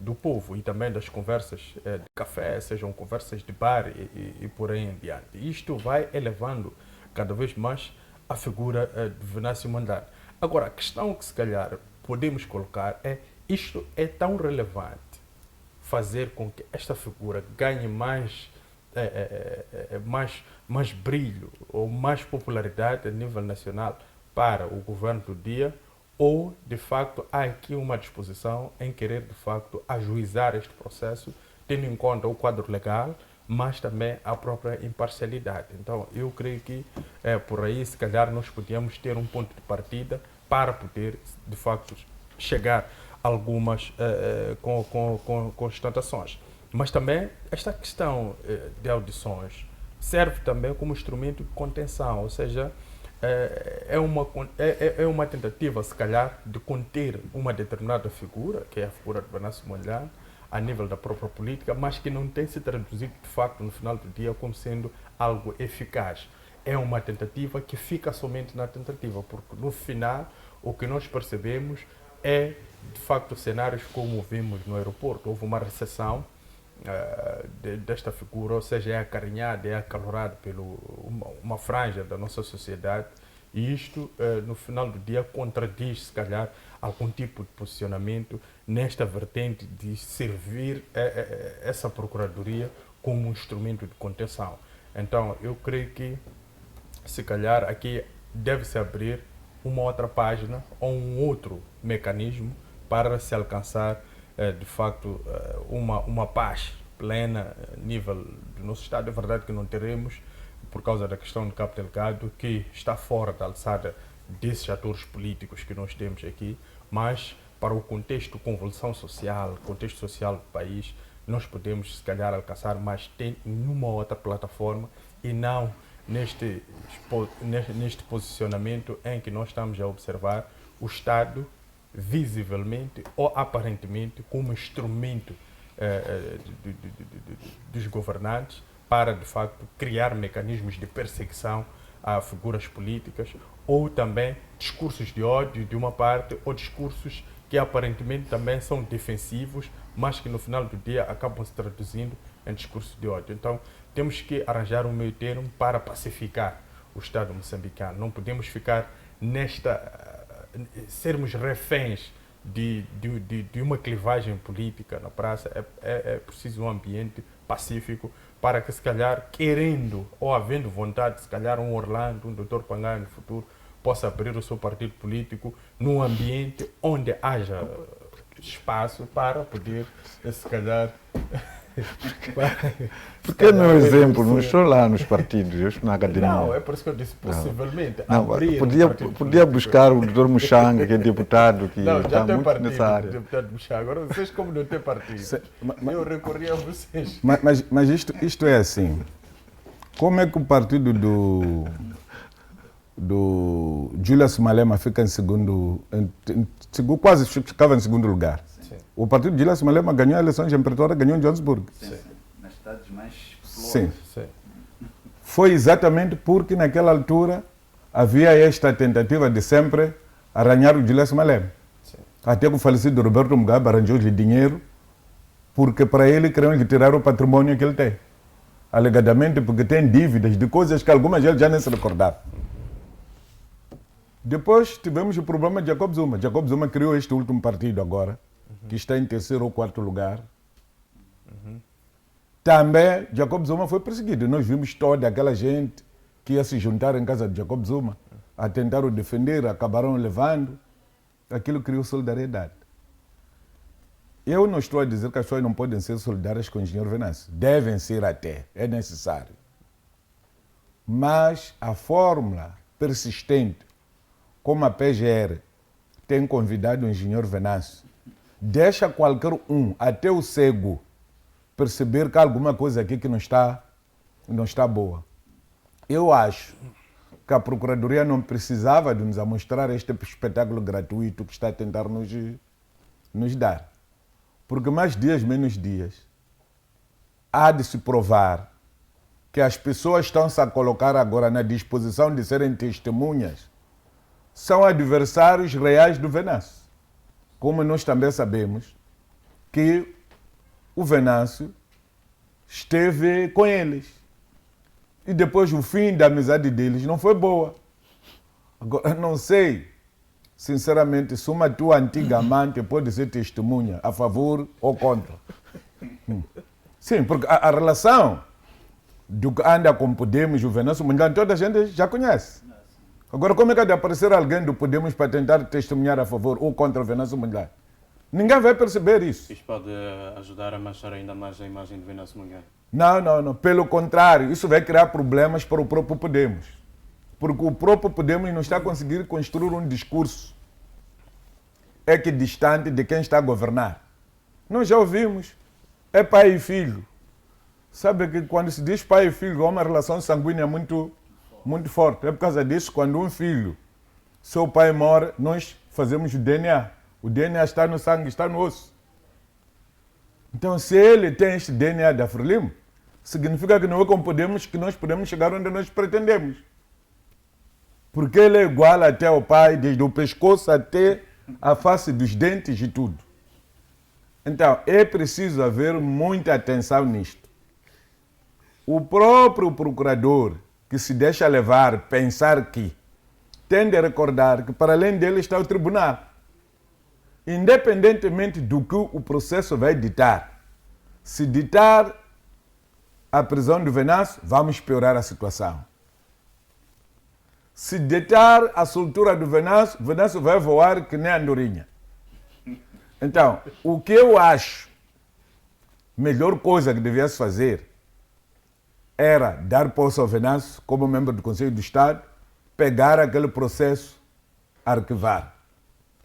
do povo e também das conversas de café, sejam conversas de bar e por aí em diante. Isto vai elevando cada vez mais a figura de Venâncio Mondlane. Agora, a questão que se calhar podemos colocar é: isto é tão relevante fazer com que esta figura ganhe mais brilho ou mais popularidade a nível nacional para o governo do dia, ou de facto há aqui uma disposição em querer de facto ajuizar este processo, tendo em conta o quadro legal, mas também a própria imparcialidade. Então, eu creio que por aí, se calhar, nós podíamos ter um ponto de partida para poder, de facto, chegar a algumas constatações. Mas também, esta questão de audições serve também como instrumento de contenção, ou seja, é uma tentativa, se calhar, de conter uma determinada figura, que é a figura de Venâncio Mondlane, a nível da própria política, mas que não tem se traduzido, de facto, no final do dia, como sendo algo eficaz. É uma tentativa que fica somente na tentativa, porque no final o que nós percebemos é, de facto, cenários como vimos no aeroporto. Houve uma recessão desta figura, ou seja, é acarinhada, é acalorada por uma franja da nossa sociedade, e isto, no final do dia, contradiz, se calhar, algum tipo de posicionamento nesta vertente de servir essa Procuradoria como um instrumento de contenção. Então, eu creio que, se calhar, aqui deve-se abrir uma outra página ou um outro mecanismo para se alcançar, de facto, uma paz plena a nível do nosso Estado. É verdade que não teremos, por causa da questão de Cabo Delgado, que está fora da alçada desses atores políticos que nós temos aqui, mas para o contexto de convulsão social, contexto social do país, nós podemos, se calhar, alcançar, mas tem numa outra plataforma e não neste posicionamento em que nós estamos a observar o Estado visivelmente ou aparentemente como instrumento dos governantes para, de facto, criar mecanismos de perseguição a figuras políticas, ou também discursos de ódio de uma parte, ou discursos que aparentemente também são defensivos, mas que no final do dia acabam se traduzindo em discursos de ódio. Então, temos que arranjar um meio termo para pacificar o Estado moçambicano. Não podemos ficar sermos reféns de uma clivagem política na praça. É preciso um ambiente pacífico para que, se calhar, querendo ou havendo vontade, se calhar um Orlando, um Dr. Pangai no futuro, possa abrir o seu partido político num ambiente onde haja espaço para poder, se calhar...
Porque no exemplo, não estou lá nos partidos, eu estou na academia.
Não, é por isso que eu disse, possivelmente.
Não, podia buscar o Dr. Muxanga, que é deputado, que está muito
partido,
nessa área.
Deputado Muxanga. Agora, vocês como não têm partido, eu recorri a vocês.
Mas isto é assim, como é que o partido do Julius Malema fica em segundo, quase ficava em segundo lugar? O partido de Julius Malema ganhou eleições em Pretória, ganhou em Johannesburg.
Sim. Nas cidades mais
Sim. Foi exatamente porque naquela altura havia esta tentativa de sempre arranhar o Julius Malema.
Sim.
Até que o falecido Roberto Mugabe arranjou-lhe dinheiro, porque para ele queriam lhe tirar o patrimônio que ele tem. Alegadamente porque tem dívidas de coisas que algumas ele já nem se recordava. Depois tivemos o problema de Jacob Zuma. Jacob Zuma criou este último partido agora, que está em terceiro ou quarto lugar. Também Jacob Zuma foi perseguido. Nós vimos toda aquela gente que ia se juntar em casa de Jacob Zuma a tentar o defender, acabaram levando. Aquilo criou solidariedade. Eu não estou a dizer que as pessoas não podem ser solidárias com o engenheiro Venâncio. Devem ser até, é necessário. Mas a fórmula persistente, como a PGR tem convidado o engenheiro Venâncio, deixa qualquer um, até o cego, perceber que há alguma coisa aqui que não está boa. Eu acho que a Procuradoria não precisava de nos mostrar este espetáculo gratuito que está a tentar nos dar. Porque mais dias, menos dias, há de se provar que as pessoas estão-se a colocar agora na disposição de serem testemunhas, são adversários reais do Venâncio. Como nós também sabemos que o Venâncio esteve com eles. E depois o fim da amizade deles não foi boa. Agora, não sei, sinceramente, se uma tua antiga amante pode ser testemunha a favor ou contra. Sim, porque a relação do que anda com Podemos, o Venâncio Mondlane, toda a gente já conhece. Agora, como é que há de aparecer alguém do Podemos para tentar testemunhar a favor ou contra o Venâncio Mondlane? Ninguém vai perceber isso.
Isto pode ajudar a manchar ainda mais a imagem de Venâncio Mondlane.
Não. Pelo contrário, isso vai criar problemas para o próprio Podemos. Porque o próprio Podemos não está a conseguir construir um discurso equidistante de quem está a governar. Nós já ouvimos. É pai e filho. Sabe que quando se diz pai e filho, há uma relação sanguínea muito forte. É por causa disso, quando um filho, seu pai morre, nós fazemos o DNA. O DNA está no sangue, está no osso. Então, se ele tem este DNA da Frelimo, significa que não é como que nós podemos chegar onde nós pretendemos. Porque ele é igual até ao pai, desde o pescoço até a face dos dentes e tudo. Então, é preciso haver muita atenção nisto. O próprio procurador que se deixa levar, pensar que, tem de recordar que para além dele está o tribunal. Independentemente do que o processo vai ditar, se ditar a prisão do Venâncio, vamos piorar a situação. Se ditar a soltura do Venâncio, o Venâncio vai voar que nem a andorinha. Então, o que eu acho, melhor coisa que devia se fazer, era dar posse ao Venâncio como membro do Conselho do Estado, pegar aquele processo, arquivar,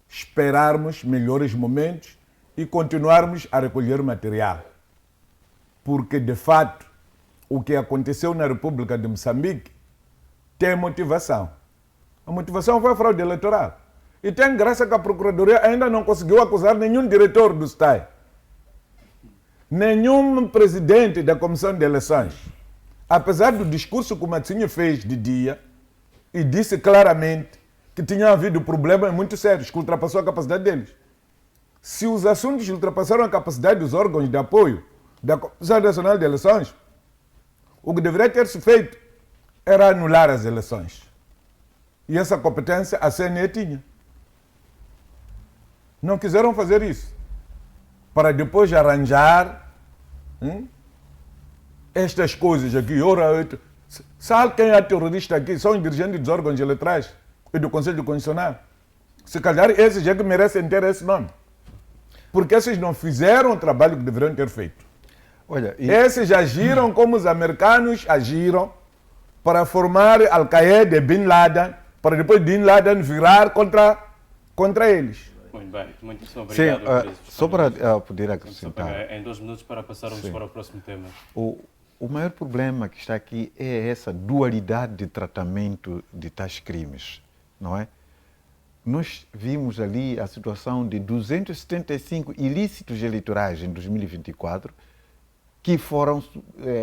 esperarmos melhores momentos e continuarmos a recolher material. Porque, de fato, o que aconteceu na República de Moçambique tem motivação. A motivação foi a fraude eleitoral. E tem graça que a Procuradoria ainda não conseguiu acusar nenhum diretor do STAI, nenhum presidente da Comissão de Eleições. Apesar do discurso que o Matsinho fez de dia e disse claramente que tinha havido problemas muito sérios, que ultrapassou a capacidade deles. Se os assuntos ultrapassaram a capacidade dos órgãos de apoio da Comissão Nacional de Eleições, o que deveria ter se feito era anular as eleições. E essa competência a CNE tinha. Não quiseram fazer isso. Para depois arranjar estas coisas aqui. Ora, sabe quem é terrorista aqui? São os dirigentes dos órgãos eleitorais e do Conselho Constitucional. Se calhar esses é que merecem ter esse nome. Porque esses não fizeram o trabalho que deveriam ter feito.
Olha,
Esses agiram como os americanos agiram para formar Al-Qaeda e Bin Laden, para depois Bin Laden virar contra eles.
Muito bem, muito obrigado.
Sim, só para poder acrescentar.
Em 2 minutos para passarmos para o próximo tema.
O maior problema que está aqui é essa dualidade de tratamento de tais crimes, não é? Nós vimos ali a situação de 275 ilícitos eleitorais em 2024 que foram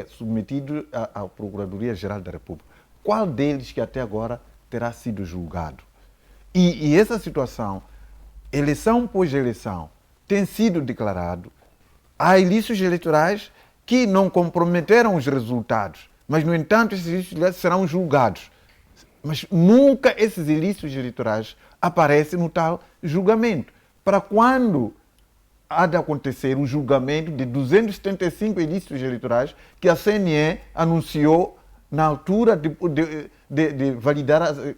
submetidos à Procuradoria-Geral da República. Qual deles que até agora terá sido julgado? E essa situação, eleição após eleição, tem sido declarado. Há ilícitos eleitorais que não comprometeram os resultados, mas, no entanto, esses ilícitos serão julgados. Mas nunca esses ilícitos eleitorais aparecem no tal julgamento. Para quando há de acontecer o julgamento de 275 ilícitos eleitorais que a CNE anunciou na altura de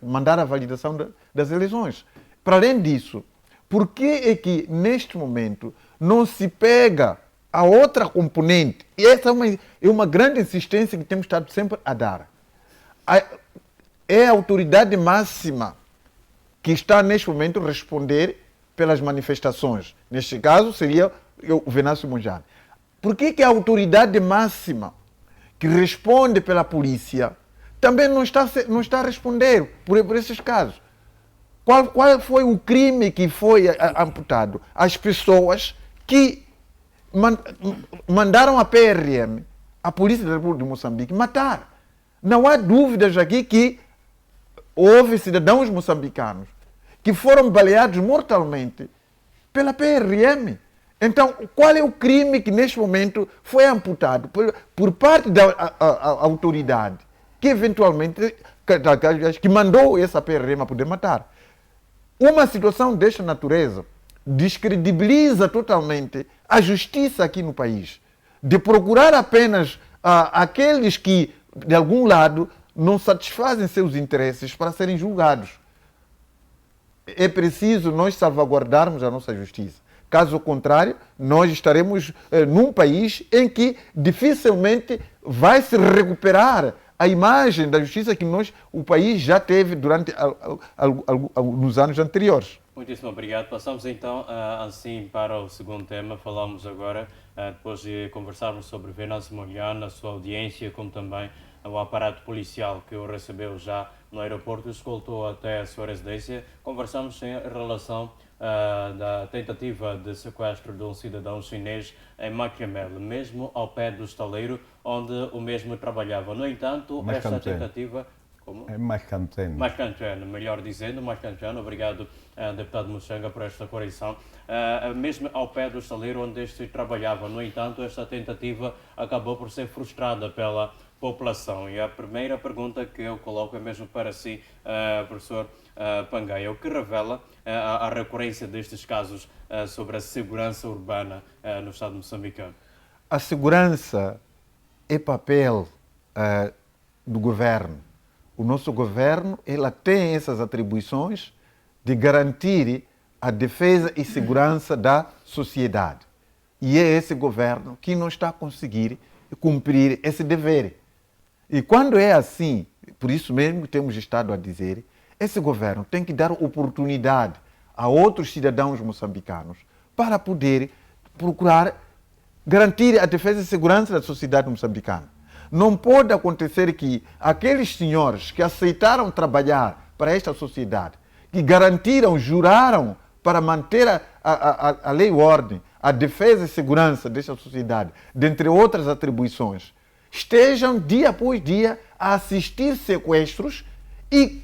mandar a validação das eleições? Para além disso, por que é que, neste momento, não se pega a outra componente? E essa é uma grande insistência que temos estado sempre a dar. É a autoridade máxima que está, neste momento, a responder pelas manifestações. Neste caso, seria o Venâncio Mondlane. Por que a autoridade máxima que responde pela polícia também não está a responder por esses casos? Qual foi o crime que foi amputado? As pessoas que mandaram a PRM, a Polícia da República de Moçambique, matar. Não há dúvidas aqui que houve cidadãos moçambicanos que foram baleados mortalmente pela PRM. Então, qual é o crime que neste momento foi amputado por parte da autoridade que eventualmente que mandou essa PRM a poder matar? Uma situação desta natureza descredibiliza totalmente a justiça aqui no país, de procurar apenas aqueles que, de algum lado, não satisfazem seus interesses para serem julgados. É preciso nós salvaguardarmos a nossa justiça. Caso contrário, nós estaremos num país em que dificilmente vai se recuperar a imagem da justiça que o país já teve durante nos anos anteriores.
Muitíssimo obrigado. Passamos então assim para o segundo tema. Falamos agora, depois de conversarmos sobre Venâncio Mondlane, a sua audiência, como também o aparato policial que o recebeu já no aeroporto e escoltou até a sua residência. Conversamos em relação da tentativa de sequestro de um cidadão chinês em Machiamel, mesmo ao pé do estaleiro onde o mesmo trabalhava. No entanto, esta tentativa... Como?
É Macantene.
Macantene, melhor dizendo, Macantene. Obrigado, deputado Muchanga, por esta correção. Mesmo ao pé do estaleiro onde este trabalhava. No entanto, esta tentativa acabou por ser frustrada pela população. E a primeira pergunta que eu coloco é mesmo para si, professor Pangai, o que revela a recorrência destes casos sobre a segurança urbana no Estado moçambicano?
A segurança é papel do governo. O nosso governo ela tem essas atribuições de garantir a defesa e segurança da sociedade. E é esse governo que não está a conseguir cumprir esse dever. E quando é assim, por isso mesmo temos estado a dizer, esse governo tem que dar oportunidade a outros cidadãos moçambicanos para poder procurar garantir a defesa e segurança da sociedade moçambicana. Não pode acontecer que aqueles senhores que aceitaram trabalhar para esta sociedade, que garantiram, juraram para manter a lei e ordem, a defesa e segurança desta sociedade, dentre outras atribuições, estejam dia após dia a assistir sequestros e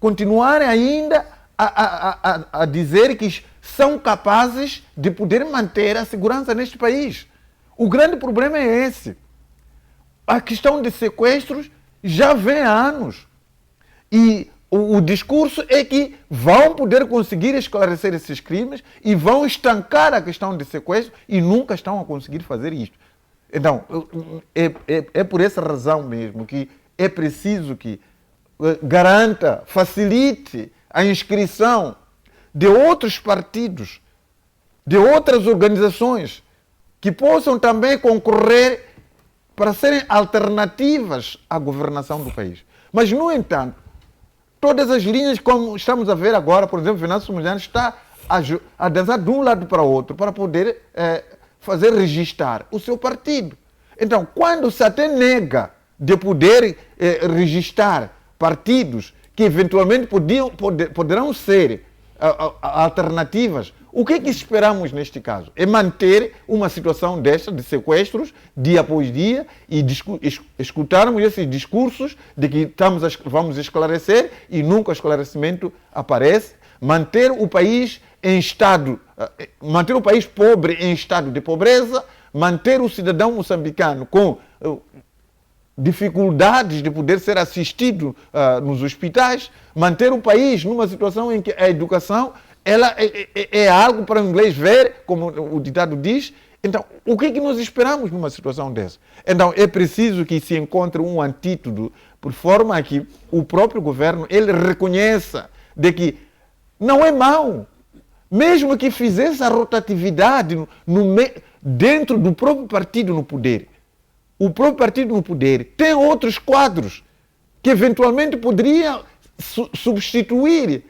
continuarem ainda a dizer que são capazes de poder manter a segurança neste país. O grande problema é esse. A questão de sequestros já vem há anos. E o discurso é que vão poder conseguir esclarecer esses crimes e vão estancar a questão de sequestro e nunca estão a conseguir fazer isto. Então, é por essa razão mesmo que é preciso que garanta, facilite a inscrição de outros partidos, de outras organizações que possam também concorrer para serem alternativas à governação do país. Mas, no entanto, todas as linhas, como estamos a ver agora, por exemplo, Venâncio Mondlane está a dançar de um lado para o outro para poder fazer registrar o seu partido. Então, quando se até nega de poder registrar partidos que eventualmente poderão ser alternativas, o que é que esperamos neste caso? É manter uma situação desta, de sequestros, dia após dia, e escutarmos esses discursos de que vamos esclarecer e nunca o esclarecimento aparece, manter o país em estado, manter o país pobre em estado de pobreza, manter o cidadão moçambicano com dificuldades de poder ser assistido nos hospitais, manter o país numa situação em que a educação ela é algo para o inglês ver, como o ditado diz. Então, o que é que nós esperamos numa situação dessa? Então, é preciso que se encontre um antídoto, por forma a que o próprio governo ele reconheça de que não é mau, mesmo que fizesse a rotatividade dentro do próprio partido no poder. O próprio partido no poder tem outros quadros que eventualmente poderiam substituir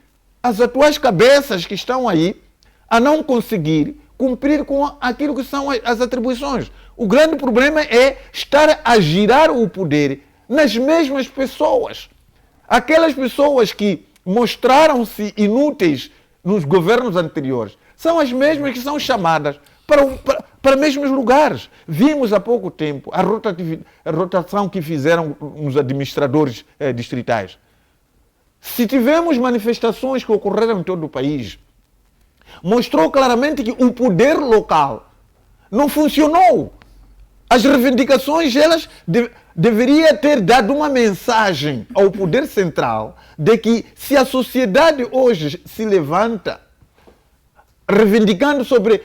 as atuais cabeças que estão aí a não conseguir cumprir com aquilo que são as atribuições. O grande problema é estar a girar o poder nas mesmas pessoas. Aquelas pessoas que mostraram-se inúteis nos governos anteriores são as mesmas que são chamadas para mesmos lugares. Vimos há pouco tempo a rotação que fizeram nos administradores distritais. Se tivemos manifestações que ocorreram em todo o país, mostrou claramente que o poder local não funcionou. As reivindicações, elas deveriam ter dado uma mensagem ao poder central de que se a sociedade hoje se levanta reivindicando sobre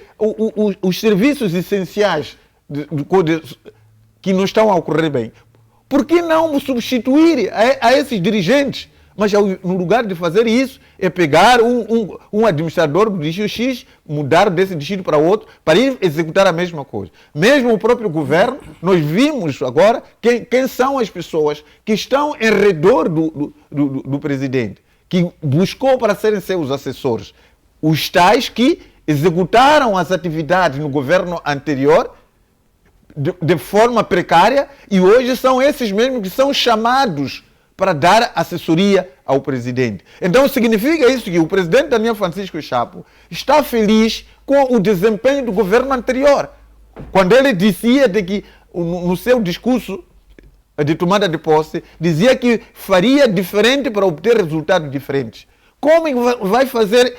os serviços essenciais que não estão a ocorrer bem, Por que não substituir a esses dirigentes? Mas no lugar de fazer isso, é pegar um administrador do distrito X, mudar desse distrito para outro, para ir executar a mesma coisa. Mesmo o próprio governo, nós vimos agora quem são as pessoas que estão em redor do presidente, que buscou para serem seus assessores. Os tais que executaram as atividades no governo anterior de forma precária e hoje são esses mesmos que são chamados para dar assessoria ao presidente. Então significa isso que o presidente Daniel Francisco Chapo está feliz com o desempenho do governo anterior. Quando ele dizia de que, no seu discurso de tomada de posse, dizia que faria diferente para obter resultados diferentes. Como vai fazer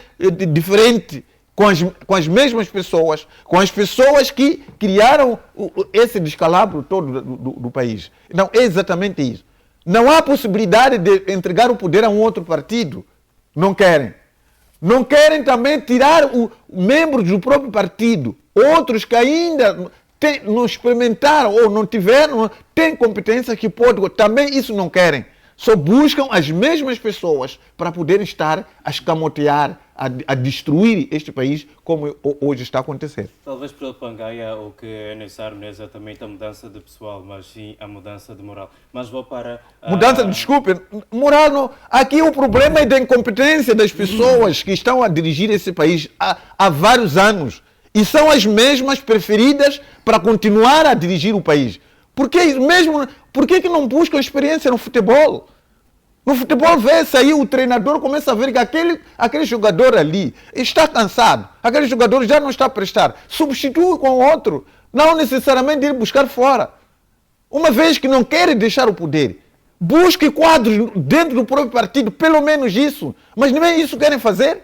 diferente com as mesmas pessoas, com as pessoas que criaram esse descalabro todo do país? Então é exatamente isso. Não há possibilidade de entregar o poder a um outro partido. Não querem. Não querem também tirar membros do próprio partido. Outros que ainda não experimentaram ou não tiveram, têm competência que podem. Também isso não querem. Só buscam as mesmas pessoas para poderem estar a escamotear, a destruir este país, como hoje está acontecendo.
Talvez para o Pangaia o que é necessário não é exatamente a mudança de pessoal, mas sim a mudança de moral. Mas vou para...
Mudança, desculpe, moral não. Aqui o problema é da incompetência das pessoas que estão a dirigir esse país há vários anos. E são as mesmas preferidas para continuar a dirigir o país. Por que não buscam experiência no futebol? No futebol, vê-se aí, o treinador começa a ver que aquele jogador ali está cansado, aquele jogador já não está a prestar, substitui com outro, não necessariamente ir buscar fora. Uma vez que não querem deixar o poder, busque quadros dentro do próprio partido, pelo menos isso, mas nem isso querem fazer.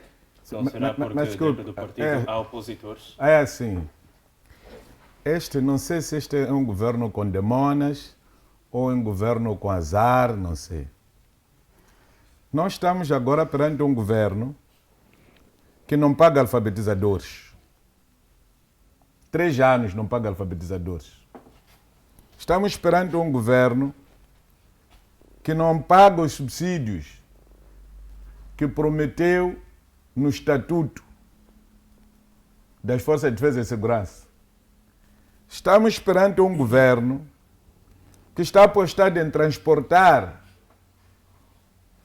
Não será porque dentro do partido há opositores?
É assim, não sei se este é um governo com demonas ou um governo com azar, não sei. Nós estamos agora perante um governo que não paga alfabetizadores. 3 anos não paga alfabetizadores. Estamos perante um governo que não paga os subsídios que prometeu no Estatuto das Forças de Defesa e Segurança. Estamos perante um governo que está apostado em transportar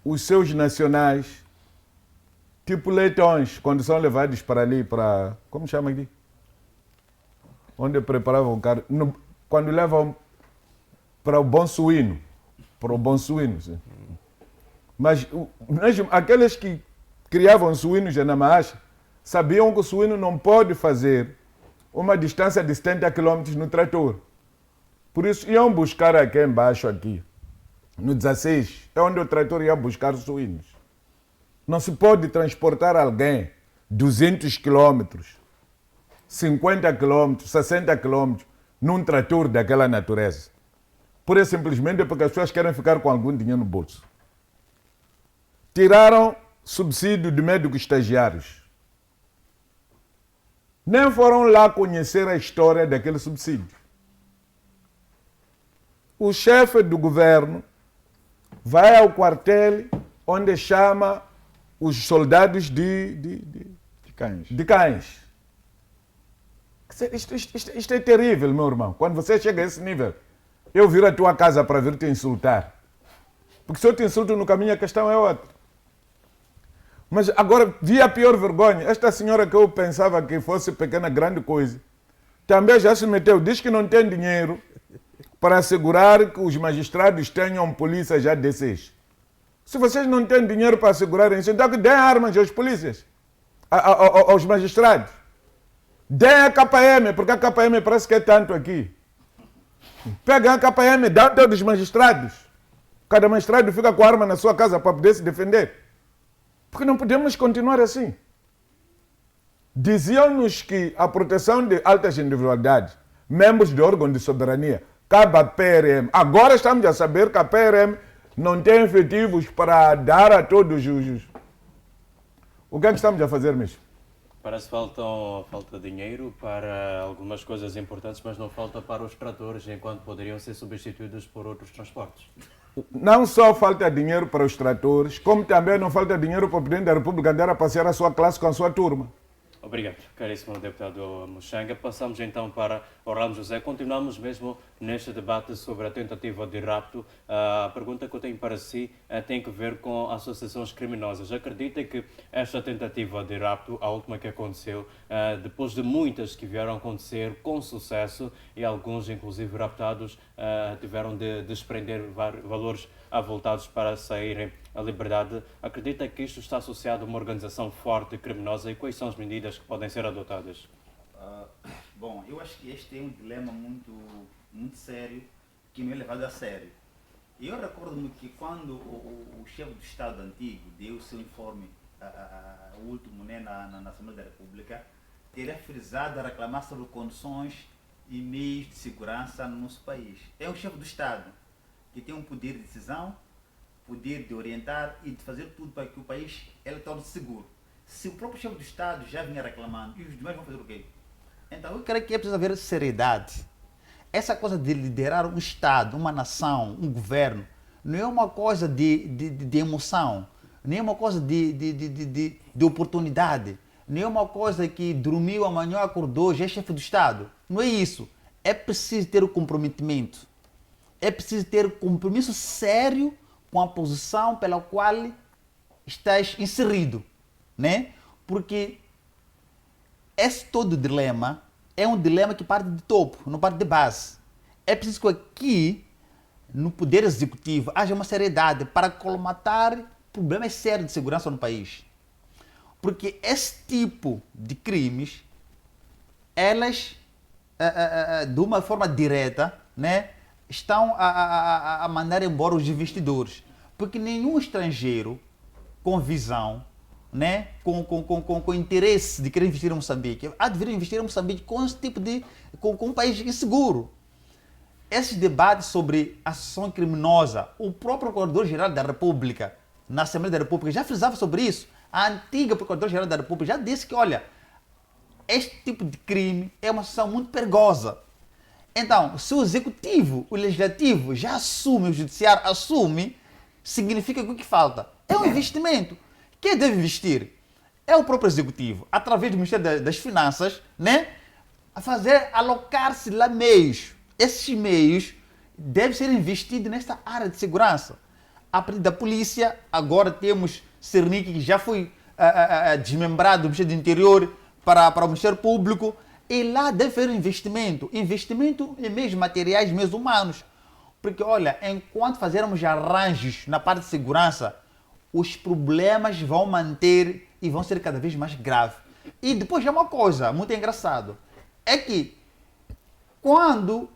os seus nacionais, tipo leitões, quando são levados para ali, para... Como chama aqui? Onde preparavam o carro. Quando levam para o bom suíno. Para o bom suíno, sim. Mas mesmo aqueles que criavam suínos na Maacha sabiam que o suíno não pode fazer uma distância de 70 km no trator. Por isso iam buscar aqui embaixo, aqui, no 16, é onde o trator ia buscar os suínos. Não se pode transportar alguém 200 km, 50 km, 60 km num trator daquela natureza. Pura e simplesmente porque as pessoas querem ficar com algum dinheiro no bolso. Tiraram subsídio de médicos estagiários. Nem foram lá conhecer a história daquele subsídio. O chefe do governo vai ao quartel onde chama os soldados de cães. Isto é terrível, meu irmão. Quando você chega a esse nível, eu vir à tua casa para vir te insultar. Porque se eu te insulto no caminho, a questão é outra. Mas agora, vi a pior vergonha. Esta senhora que eu pensava que fosse pequena, grande coisa, também já se meteu. Diz que não tem dinheiro para assegurar que os magistrados tenham polícia já D6. Se vocês não têm dinheiro para assegurar isso, então que deem armas aos polícias, aos magistrados. Deem a KM, porque a KM parece que é tanto aqui. Pegam a KM, dão todos os magistrados. Cada magistrado fica com a arma na sua casa para poder se defender. Porque não podemos continuar assim. Diziam-nos que a proteção de altas individualidades, membros de órgão de soberania, cabe à PRM. Agora estamos a saber que a PRM não tem efetivos para dar a todos os... O que é que estamos a fazer mesmo?
Parece que falta dinheiro para algumas coisas importantes, mas não falta para os tratores, enquanto poderiam ser substituídos por outros transportes.
Não só falta dinheiro para os tratores, como também não falta dinheiro para o Presidente da República andar a passear a sua classe com a sua turma.
Obrigado, caríssimo deputado Muxanga. Passamos então para Orlando José. Continuamos mesmo neste debate sobre a tentativa de rapto. A pergunta que eu tenho para si tem que ver com associações criminosas. Acredita que esta tentativa de rapto, a última que aconteceu, depois de muitas que vieram a acontecer com sucesso e alguns, inclusive raptados, tiveram de desprender valores avultados para saírem à liberdade, acredita que isto está associado a uma organização forte e criminosa e quais são as medidas que podem ser adotadas?
Bom, eu acho que este é um dilema muito sério que não é levado a sério. Eu recordo-me que quando o chefe do Estado antigo deu o seu informe, o último, né, na Assembleia da República, teria frisado a reclamar sobre condições e meios de segurança no nosso país. É um chefe do Estado que tem um poder de decisão, poder de orientar e de fazer tudo para que o país ele torne-se seguro. Se o próprio chefe do Estado já vinha reclamando, e os demais vão fazer o quê? Então eu creio que é preciso haver seriedade. Essa coisa de liderar um Estado, uma nação, um governo, não é uma coisa de emoção, nem é uma coisa de oportunidade, nem é uma coisa que dormiu amanhã, acordou, já é chefe do Estado. Não é isso. É preciso ter o comprometimento. É preciso ter compromisso sério com a posição pela qual estás inserido, né? Porque esse todo dilema é um dilema que parte de topo, não parte de base. É preciso que aqui, no Poder Executivo, haja uma seriedade para colmatar problemas sérios de segurança no país. Porque esse tipo de crimes, elas, de uma forma direta, né, estão a mandar embora os investidores. Porque nenhum estrangeiro com visão, né, com interesse de querer investir em Moçambique, há de vir investir em Moçambique com esse tipo com um país inseguro. Esses debates sobre associação criminosa, o próprio Procurador-Geral da República, na Assembleia da República, já frisava sobre isso. A antiga Procuradora-Geral da República já disse que, olha, este tipo de crime é uma associação muito perigosa. Então, se o Executivo, o Legislativo já assume, o Judiciário assume, significa que o que falta é um investimento. Quem deve investir? É o próprio Executivo, através do Ministério das Finanças, né? A fazer, alocar-se lá meios. Esses meios devem ser investidos nesta área de segurança. A partir da polícia, agora temos Cernic, que já foi desmembrado do Ministério do Interior para o Ministério Público. E lá deve haver investimento em meios materiais, meios humanos. Porque, olha, enquanto fazermos arranjos na parte de segurança, os problemas vão manter e vão ser cada vez mais graves. E depois é uma coisa muito engraçada, é que quando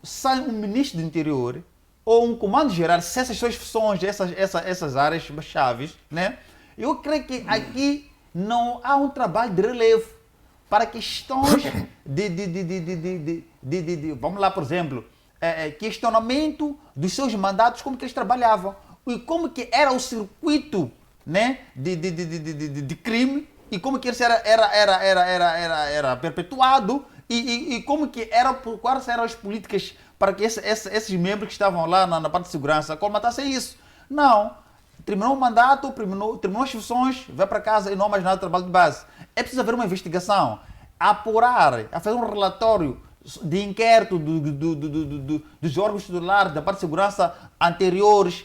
sai um ministro do interior ou um comando-geral, se essas suas funções, essas áreas chaves, né? Eu creio que aqui não há um trabalho de relevo para questões vamos lá, por exemplo, questionamento dos seus mandatos, como que eles trabalhavam e como que era o circuito, né, de crime e como que isso era perpetuado e como que quais eram as políticas para que esses membros que estavam lá na parte de segurança colmatassem isso. Não. Terminou o mandato, terminou as funções, vai para casa e não há mais nada de trabalho de base. É preciso haver uma investigação, apurar, a fazer um relatório de inquérito dos órgãos titulares da parte de segurança anteriores.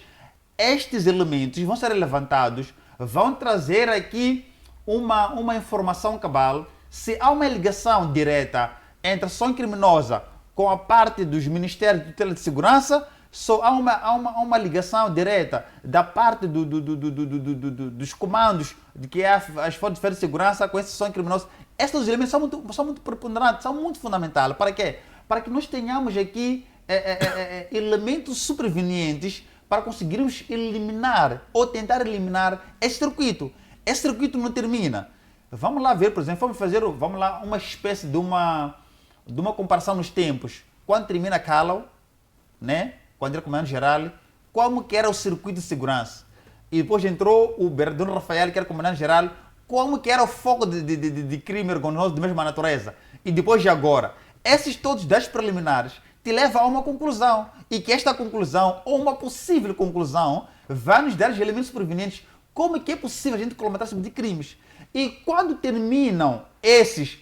Estes elementos vão ser levantados, vão trazer aqui uma informação cabal. Se há uma ligação direta entre a ação criminosa com a parte dos Ministérios de Tutela de Segurança, só há uma ligação direta da parte dos comandos que é as Forças de Segurança com essa ação criminosa. Estes elementos são muito preponderantes, são muito fundamentais. Para quê? Para que nós tenhamos aqui elementos supervenientes para conseguirmos eliminar ou tentar eliminar esse circuito. Esse circuito não termina. Vamos lá ver, por exemplo, vamos fazer uma espécie de uma comparação nos tempos. Quando termina Calao, né? Quando era comandante-geral, como que era o circuito de segurança. E depois entrou o Bernardino Rafael, que era comandante-geral, como que era o foco de crime vergonhoso de mesma natureza. E depois de agora, esses todos dados preliminares te levam a uma conclusão. E que esta conclusão, ou uma possível conclusão, vai nos dar os elementos provenientes como que é possível a gente colmatar esse tipo de crimes. E quando terminam esses,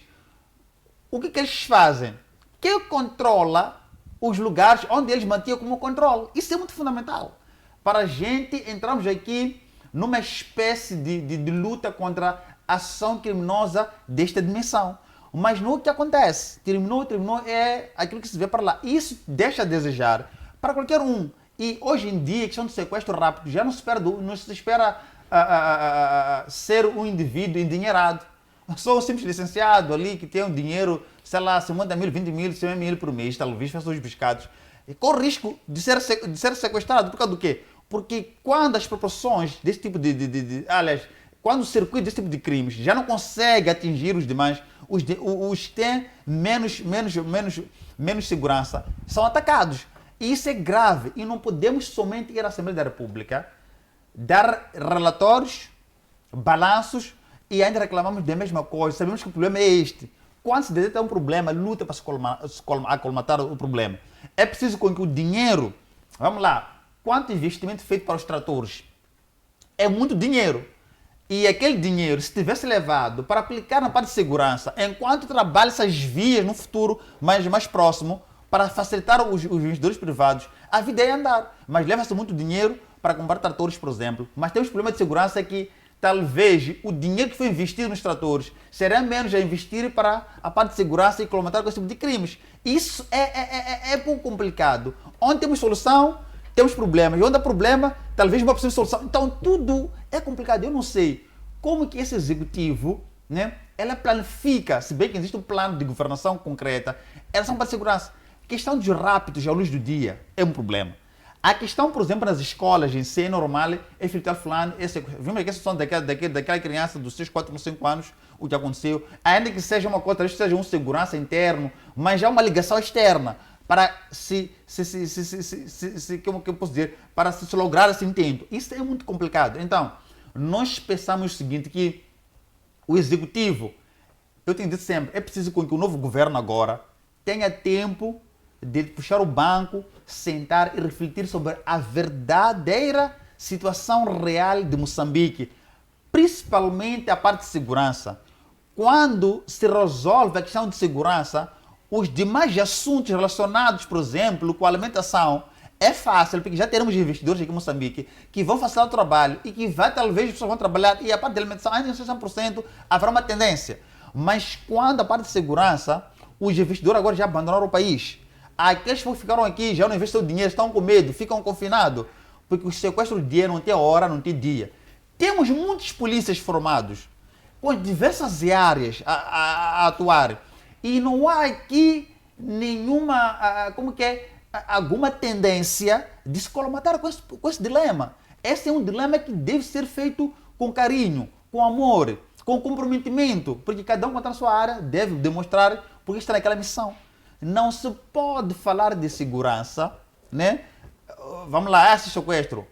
o que eles fazem? Quem controla os lugares onde eles mantinham como controle? Isso é muito fundamental. Para a gente entrarmos aqui numa espécie de luta contra a ação criminosa desta dimensão. Mas não o que acontece. Terminou, é aquilo que se vê para lá. Isso deixa a desejar para qualquer um. E hoje em dia, a questão do sequestro rápido já não se espera ser um indivíduo endinheirado. Só o simples licenciado ali que tem um dinheiro, sei lá, 50 mil, 20 mil, 100 mil por mês, talvez faça os pescados, com risco de ser sequestrado. Por causa do quê? Porque quando as proporções desse tipo aliás, quando o circuito desse tipo de crimes já não consegue atingir os demais, os que têm menos segurança são atacados. E isso é grave. E não podemos somente ir à Assembleia da República, dar relatórios, balanços e ainda reclamamos da mesma coisa. Sabemos que o problema é este. Quando se detecta um problema, luta para colmatar o problema. É preciso com que o dinheiro, vamos lá, quanto investimento feito para os tratores? É muito dinheiro. E aquele dinheiro, se tivesse levado para aplicar na parte de segurança, enquanto trabalha essas vias no futuro mais próximo, para facilitar os investidores privados, a vida ia andar. Mas leva-se muito dinheiro para comprar tratores, por exemplo. Mas temos problema de segurança que talvez o dinheiro que foi investido nos tratores será menos a investir para a parte de segurança e colmatar com esse tipo de crimes. Isso é pouco complicado. Onde temos solução, temos problemas. E onde há problema, talvez uma possível solução. Então tudo é complicado. Eu não sei como que esse executivo, né, ela planifica, se bem que existe um plano de governação concreta, elas são para a segurança. A questão dos rápidos à luz do dia é um problema. A questão, por exemplo, nas escolas em si é normal, é filtrar fulano, vimos aqui a situação daquela criança dos seus 4 ou 5 anos, o que aconteceu, ainda que seja uma coisa, talvez seja um segurança interno, mas já uma ligação externa para como que eu posso dizer, para se lograr esse intento. Isso é muito complicado. Então, nós pensamos o seguinte, que o executivo, eu tenho dito sempre, é preciso que o novo governo agora tenha tempo de puxar o banco, sentar e refletir sobre a verdadeira situação real de Moçambique, principalmente a parte de segurança. Quando se resolve a questão de segurança, os demais assuntos relacionados, por exemplo, com a alimentação, é fácil, porque já teremos investidores aqui em Moçambique que vão facilitar o trabalho e que talvez as pessoas vão trabalhar e a parte da alimentação, ainda não 100%, haverá uma tendência. Mas quando a parte de segurança, os investidores agora já abandonaram o país. Aqueles que ficaram aqui já não investem o dinheiro, estão com medo, ficam confinados, porque o sequestro de dinheiro não tem hora, não tem dia. Temos muitos polícias formados, com diversas áreas a atuar, e não há aqui nenhuma, alguma tendência de se colmatar com esse dilema. Esse é um dilema que deve ser feito com carinho, com amor, com comprometimento, porque cada um, na sua área, deve demonstrar porque está naquela missão. Não se pode falar de segurança, né? Vamos lá, esse sequestro.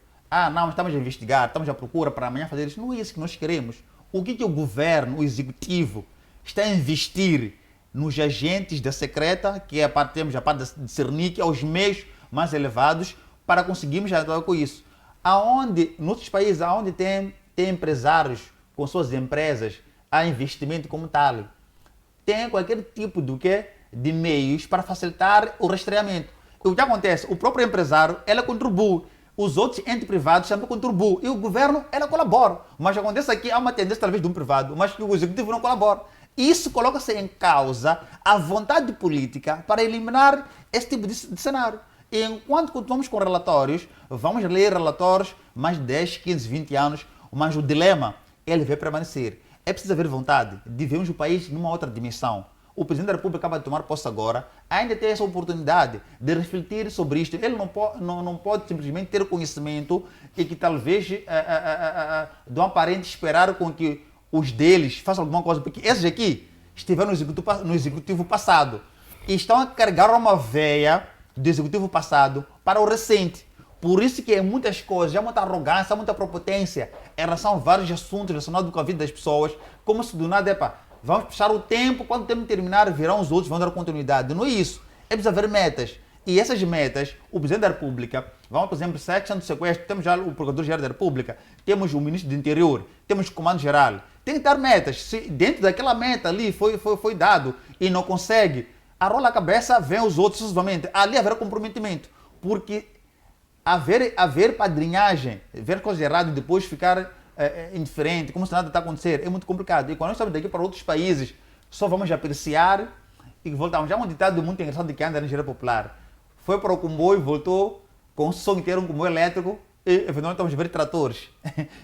Não, estamos a investigar, estamos à procura para amanhã fazer isso. Não é isso que nós queremos. O que o governo, o executivo, está a investir nos agentes da secreta, que é temos a parte de Cernic, aos meios mais elevados, para conseguirmos atuar com isso. Noutros países, onde tem empresários com suas empresas, há investimento como tal. Tem qualquer tipo de meios para facilitar o rastreamento. O que acontece? O próprio empresário, ela contribui. Os outros entes privados também contribuem. E o governo, ela colabora. Mas acontece aqui, há uma tendência talvez de um privado, mas que o executivo não colabora. Isso coloca-se em causa a vontade política para eliminar esse tipo de cenário. E enquanto continuamos com relatórios, vamos ler relatórios mais de 10, 15, 20 anos, mas o dilema, ele vai permanecer. É preciso haver vontade de vermos o país numa outra dimensão. O Presidente da República acaba de tomar posse agora, ainda tem essa oportunidade de refletir sobre isto. Ele não pode simplesmente ter conhecimento e que talvez do aparente esperar com que os deles façam alguma coisa, porque esses aqui estiveram no executivo passado e estão a carregar uma veia do executivo passado para o recente. Por isso que em muitas coisas há muita arrogância, há muita prepotência em relação a vários assuntos relacionados com a vida das pessoas, como se do nada, vamos puxar o tempo, quando o tempo terminar, virão os outros, vão dar continuidade. Não é isso. É preciso haver metas. E essas metas, o Presidente da República, vamos, por exemplo, se a questão do sequestro, temos já o Procurador-Geral da República, temos o Ministro do Interior, temos o Comando-Geral. Tem que dar metas. Se dentro daquela meta ali foi dado e não consegue, arrola a cabeça, vem os outros sucessivamente. Ali haverá comprometimento. Porque haver padrinhagem, ver coisas erradas e depois ficar indiferente, como se nada está a acontecer, é muito complicado. E quando nós estamos daqui para outros países, só vamos apreciar e voltamos. Já um ditado muito engraçado que anda na Engenharia Popular. Foi para o comboio, voltou com um som inteiro, um comboio elétrico, e eventualmente estamos a ver tratores.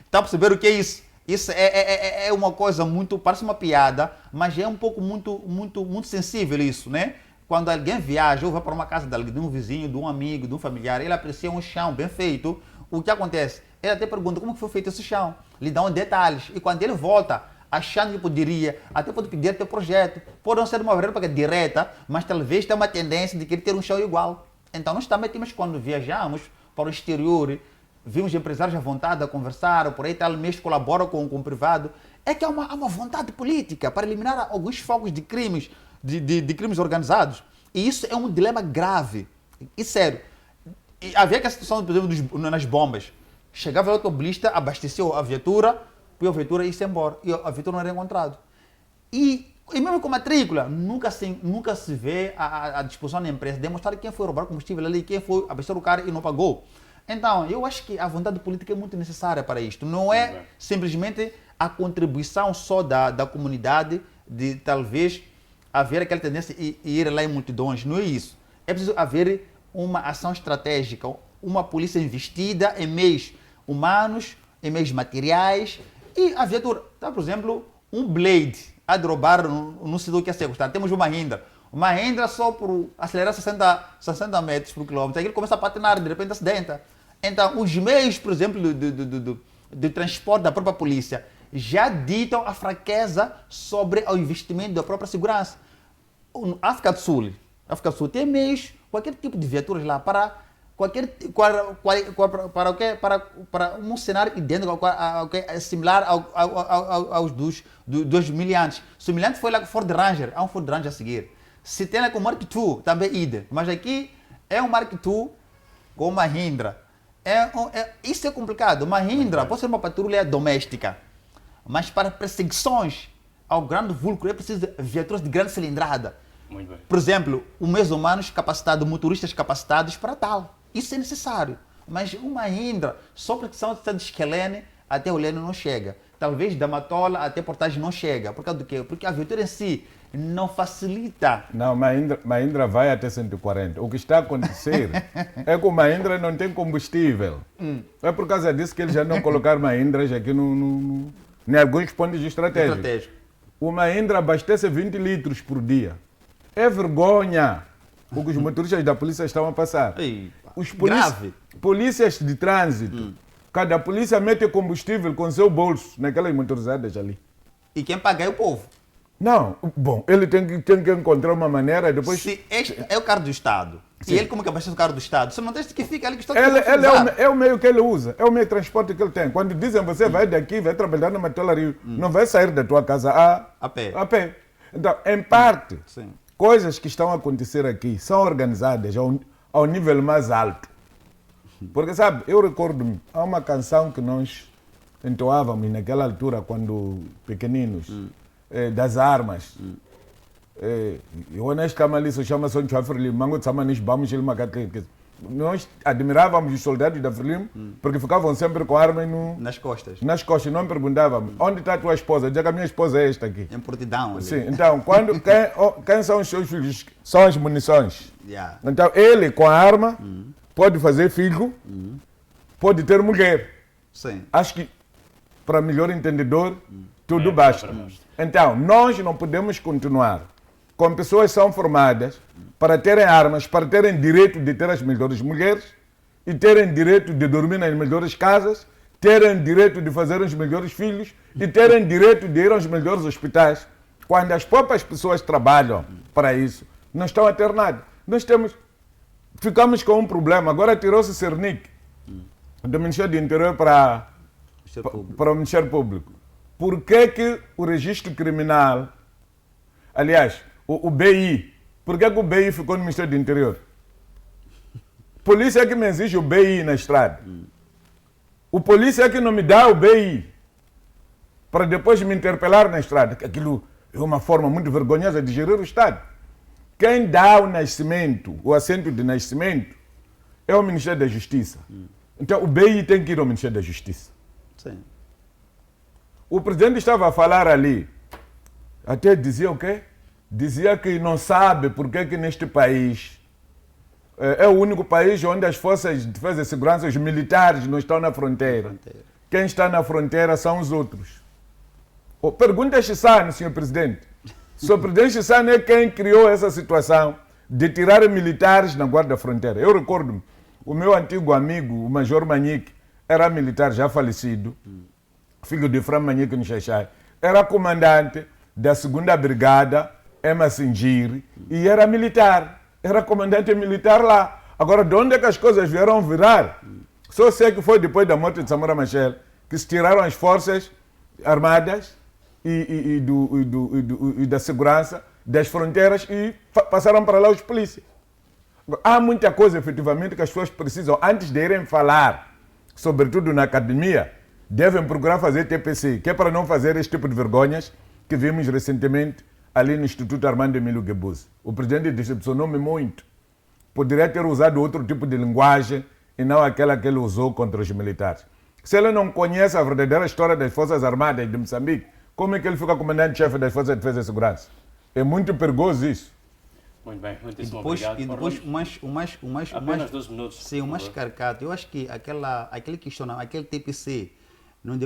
Está a perceber o que é isso? Isso é uma coisa muito, parece uma piada, mas é um pouco muito sensível isso, né? Quando alguém viaja ou vai para uma casa de um vizinho, de um amigo, de um familiar, ele aprecia um chão bem feito, o que acontece? Ele até pergunta como que foi feito esse chão, lhe dão detalhes, e quando ele volta, achando que poderia, até pode pedir teu projeto, pode não ser uma verba direta, mas talvez tenha uma tendência de querer ter um chão igual. Então nós também temos, quando viajamos para o exterior, vimos empresários à vontade a conversar, por aí tal, mesmo colabora com o privado, é que há uma vontade política para eliminar alguns focos de crimes, de crimes organizados. E isso é um dilema grave e sério. E havia que a situação, por exemplo, nas bombas. Chegava o automobilista, abasteceu a viatura, e a viatura ia-se embora. E a viatura não era encontrada. E mesmo com matrícula, nunca se vê a disposição da empresa de demonstrar quem foi roubar combustível ali, quem foi abastecer o carro e não pagou. Então, eu acho que a vontade política é muito necessária para isto. Não é simplesmente a contribuição só da comunidade, de talvez haver aquela tendência de ir lá em multidões. Não é isso. É preciso haver uma ação estratégica, uma polícia investida em meios humanos, em meios materiais. E a viatura, tá, por exemplo, um Blade a roubar no sítio que é sequestrado. Temos uma Mahindra. Uma Mahindra só por acelerar 60 metros por quilômetro. Aí ele começa a patinar, de repente acidenta. Então, os meios, por exemplo, de transporte da própria polícia já ditam a fraqueza sobre o investimento da própria segurança. A África do Sul tem meios, qualquer tipo de viaturas lá para um cenário idêntico, similar aos dos miliantes. Se o miliante foi lá com Ford Ranger, há um Ford Ranger a seguir. Se tem lá com o Mark II, também idem. Mas aqui é um Mark II com uma Mahindra. Isso é complicado. Mahindra pode ser uma patrulha doméstica, mas para perseguições ao grande vulcro é preciso viaturas de grande cilindrada.
Muito bem.
Por exemplo, meios humanos capacitados, motoristas capacitados para tal. Isso é necessário. Mas uma Mahindra, só porque são de Esquelene até o Leno não chega. Talvez da Matola até Portagem não chega. Por causa do quê? Porque a viatura em si não facilita.
Não, Mahindra vai até 140. O que está a acontecer é que o Mahindra não tem combustível. É por causa disso que eles já não colocaram Mahindras aqui em alguns pontos estratégicos. O Mahindra abastece 20 litros por dia. É vergonha o que os motoristas da polícia estão a passar. Os polícias de trânsito, cada polícia mete combustível com seu bolso naquelas motorizadas ali.
E quem paga é o povo.
Não, bom, ele tem que encontrar uma maneira depois...
Se este é o carro do Estado, sim, e ele como que abastece o carro do Estado, você não tem que fica ali que está
é o meio que ele usa, é o meio de transporte que ele tem. Quando dizem você vai daqui, vai trabalhar numa tolaria, não vai sair da tua casa a pé. Então, em parte,
sim,
coisas que estão a acontecer aqui são organizadas ao nível mais alto. Porque, sabe, eu recordo-me, há uma canção que nós entoávamos naquela altura, quando pequeninos, das armas. Eu honestamente ali chama-se Soncho Afrilim, Mango Tsamanis Bamus ele Macatli. Nós admirávamos os soldados da Frelimo porque ficavam sempre com a arma
nas costas.
Nas costas, não perguntávamos onde está a tua esposa? Dizia que a minha esposa é esta aqui.
Em Portidão. Ali.
Sim, então, quem são os seus filhos? São as munições.
Yeah.
Então, ele com a arma pode fazer filho, pode ter mulher.
Sim.
Acho que, para melhor entendedor, tudo basta. Então, nós não podemos continuar com pessoas que são formadas para terem armas, para terem direito de ter as melhores mulheres e terem direito de dormir nas melhores casas, terem direito de fazer os melhores filhos e terem direito de ir aos melhores hospitais. Quando as próprias pessoas trabalham para isso, não estão a ter nada. Ficamos com um problema. Agora tirou-se o Cernic. do Ministério do Interior para
Ministério Público.
para o Ministério Público. Por que o registro criminal, aliás, o BI, por que o BI ficou no Ministério do Interior? Polícia é que me exige o BI na estrada. O polícia é que não me dá o BI para depois me interpelar na estrada. Aquilo é uma forma muito vergonhosa de gerir o Estado. Quem dá o nascimento, o assento de nascimento, é o Ministério da Justiça. Então o BI tem que ir ao Ministério da Justiça.
Sim.
O presidente estava a falar ali, até dizia o quê? Dizia que não sabe por que neste país é o único país onde as forças de defesa e segurança, os militares, não estão na fronteira. Quem está na fronteira são os outros. Pergunta a Chissano, senhor presidente. O senhor presidente Chissano é quem criou essa situação de tirar militares na guarda fronteira. Eu recordo-me, o meu antigo amigo, o Major Manique, era militar já falecido, filho de Fran Manique no Xaxai, era comandante da 2ª Brigada, Ema Singiri, e era militar. Era comandante militar lá. Agora, de onde é que as coisas vieram virar? Só sei que foi depois da morte de Samora Machel que se tiraram as forças armadas e da segurança das fronteiras e passaram para lá os polícias. Há muita coisa, efetivamente, que as pessoas precisam, antes de irem falar, sobretudo na academia, devem procurar fazer TPC, que é para não fazer este tipo de vergonhas que vimos recentemente ali no Instituto Armando Emílio Guebuzi. O presidente decepcionou-me muito. Poderia ter usado outro tipo de linguagem e não aquela que ele usou contra os militares. Se ele não conhece a verdadeira história das Forças Armadas de Moçambique, como é que ele fica comandante-chefe das Forças de Defesa e Segurança? É muito perigoso isso.
Muito bem, muitíssimo
Depois,
obrigado.
e depois
Apenas 2 minutos.
Sim, o mais
por favor.
caricato. Eu acho que aquele questionamento, aquele TPC, não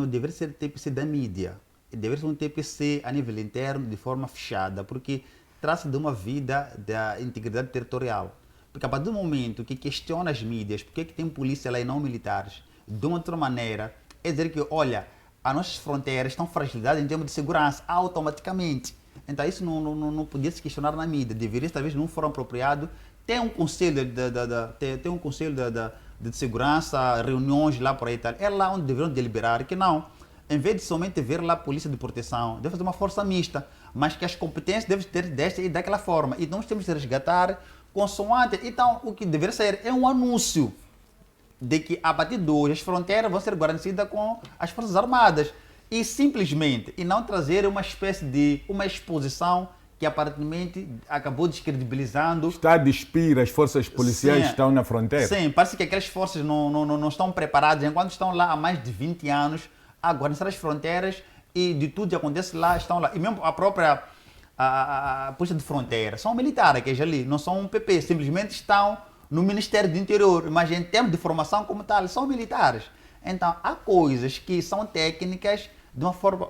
deveria ser TPC da mídia. Deveria ser um TPC a nível interno, de forma fechada, porque trata-se de uma vida da integridade territorial. Porque a partir do momento que questiona as mídias, porque é que tem polícia lá e não militares, de uma outra maneira, é dizer que, olha, as nossas fronteiras estão fragilizadas em termos de segurança, automaticamente. Então isso não podia se questionar na mídia, deveria, talvez, num fórum apropriado, ter um conselho de segurança, reuniões lá por aí e tal. É lá onde deveriam deliberar, que não, em vez de somente ver lá a polícia de proteção, deve fazer uma força mista, mas que as competências devem ter desta e daquela forma. E nós temos de resgatar consoante. Então, o que deveria ser é um anúncio de que, a partir de hoje, as fronteiras vão ser guarnecidas com as Forças Armadas. E simplesmente, e não trazer uma espécie de uma exposição que aparentemente acabou descredibilizando.
Está a despir, as forças policiais estão na fronteira.
Sim, parece que aquelas forças não estão preparadas, enquanto estão lá há mais de 20 anos, a guarnecer as fronteiras e de tudo que acontece lá, estão lá. E mesmo a própria a Polícia de Fronteira, são militares que ali, não são um PP, simplesmente estão no Ministério do Interior, mas em termos de formação como tal, são militares. Então, há coisas que são técnicas de uma forma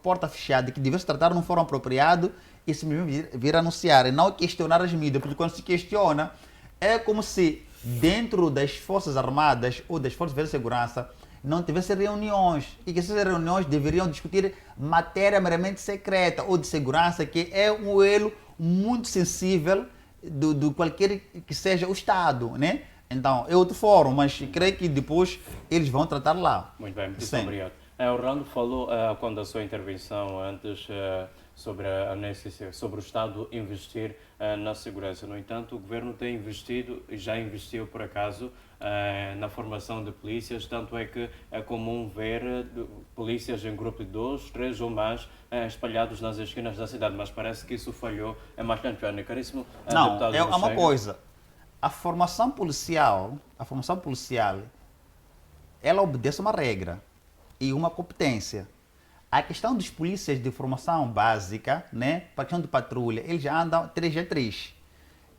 porta fechada, que devem se tratar num fórum apropriado e simplesmente vir anunciar, e não questionar as mídias, porque quando se questiona, é como se dentro das Forças Armadas ou das Forças de Segurança não tivesse reuniões, e que essas reuniões deveriam discutir matéria meramente secreta ou de segurança, que é um elo muito sensível do qualquer que seja o Estado, né? Então, é outro fórum, mas creio que depois eles vão tratar lá.
Muito bem, muito obrigado. Orlando falou, quando a sua intervenção antes, sobre a necessidade, sobre o Estado investir na segurança. No entanto, o governo tem investido, e já investiu por acaso, na formação de polícias, tanto é que é comum ver polícias em grupo de 2, 3 ou mais espalhados nas esquinas da cidade, mas parece que isso falhou. É bastante pena, caríssimo deputado.
É uma coisa. A formação policial, ela obedece uma regra e uma competência. A questão dos polícias de formação básica, né, para a questão de patrulha, eles já andam 3G3.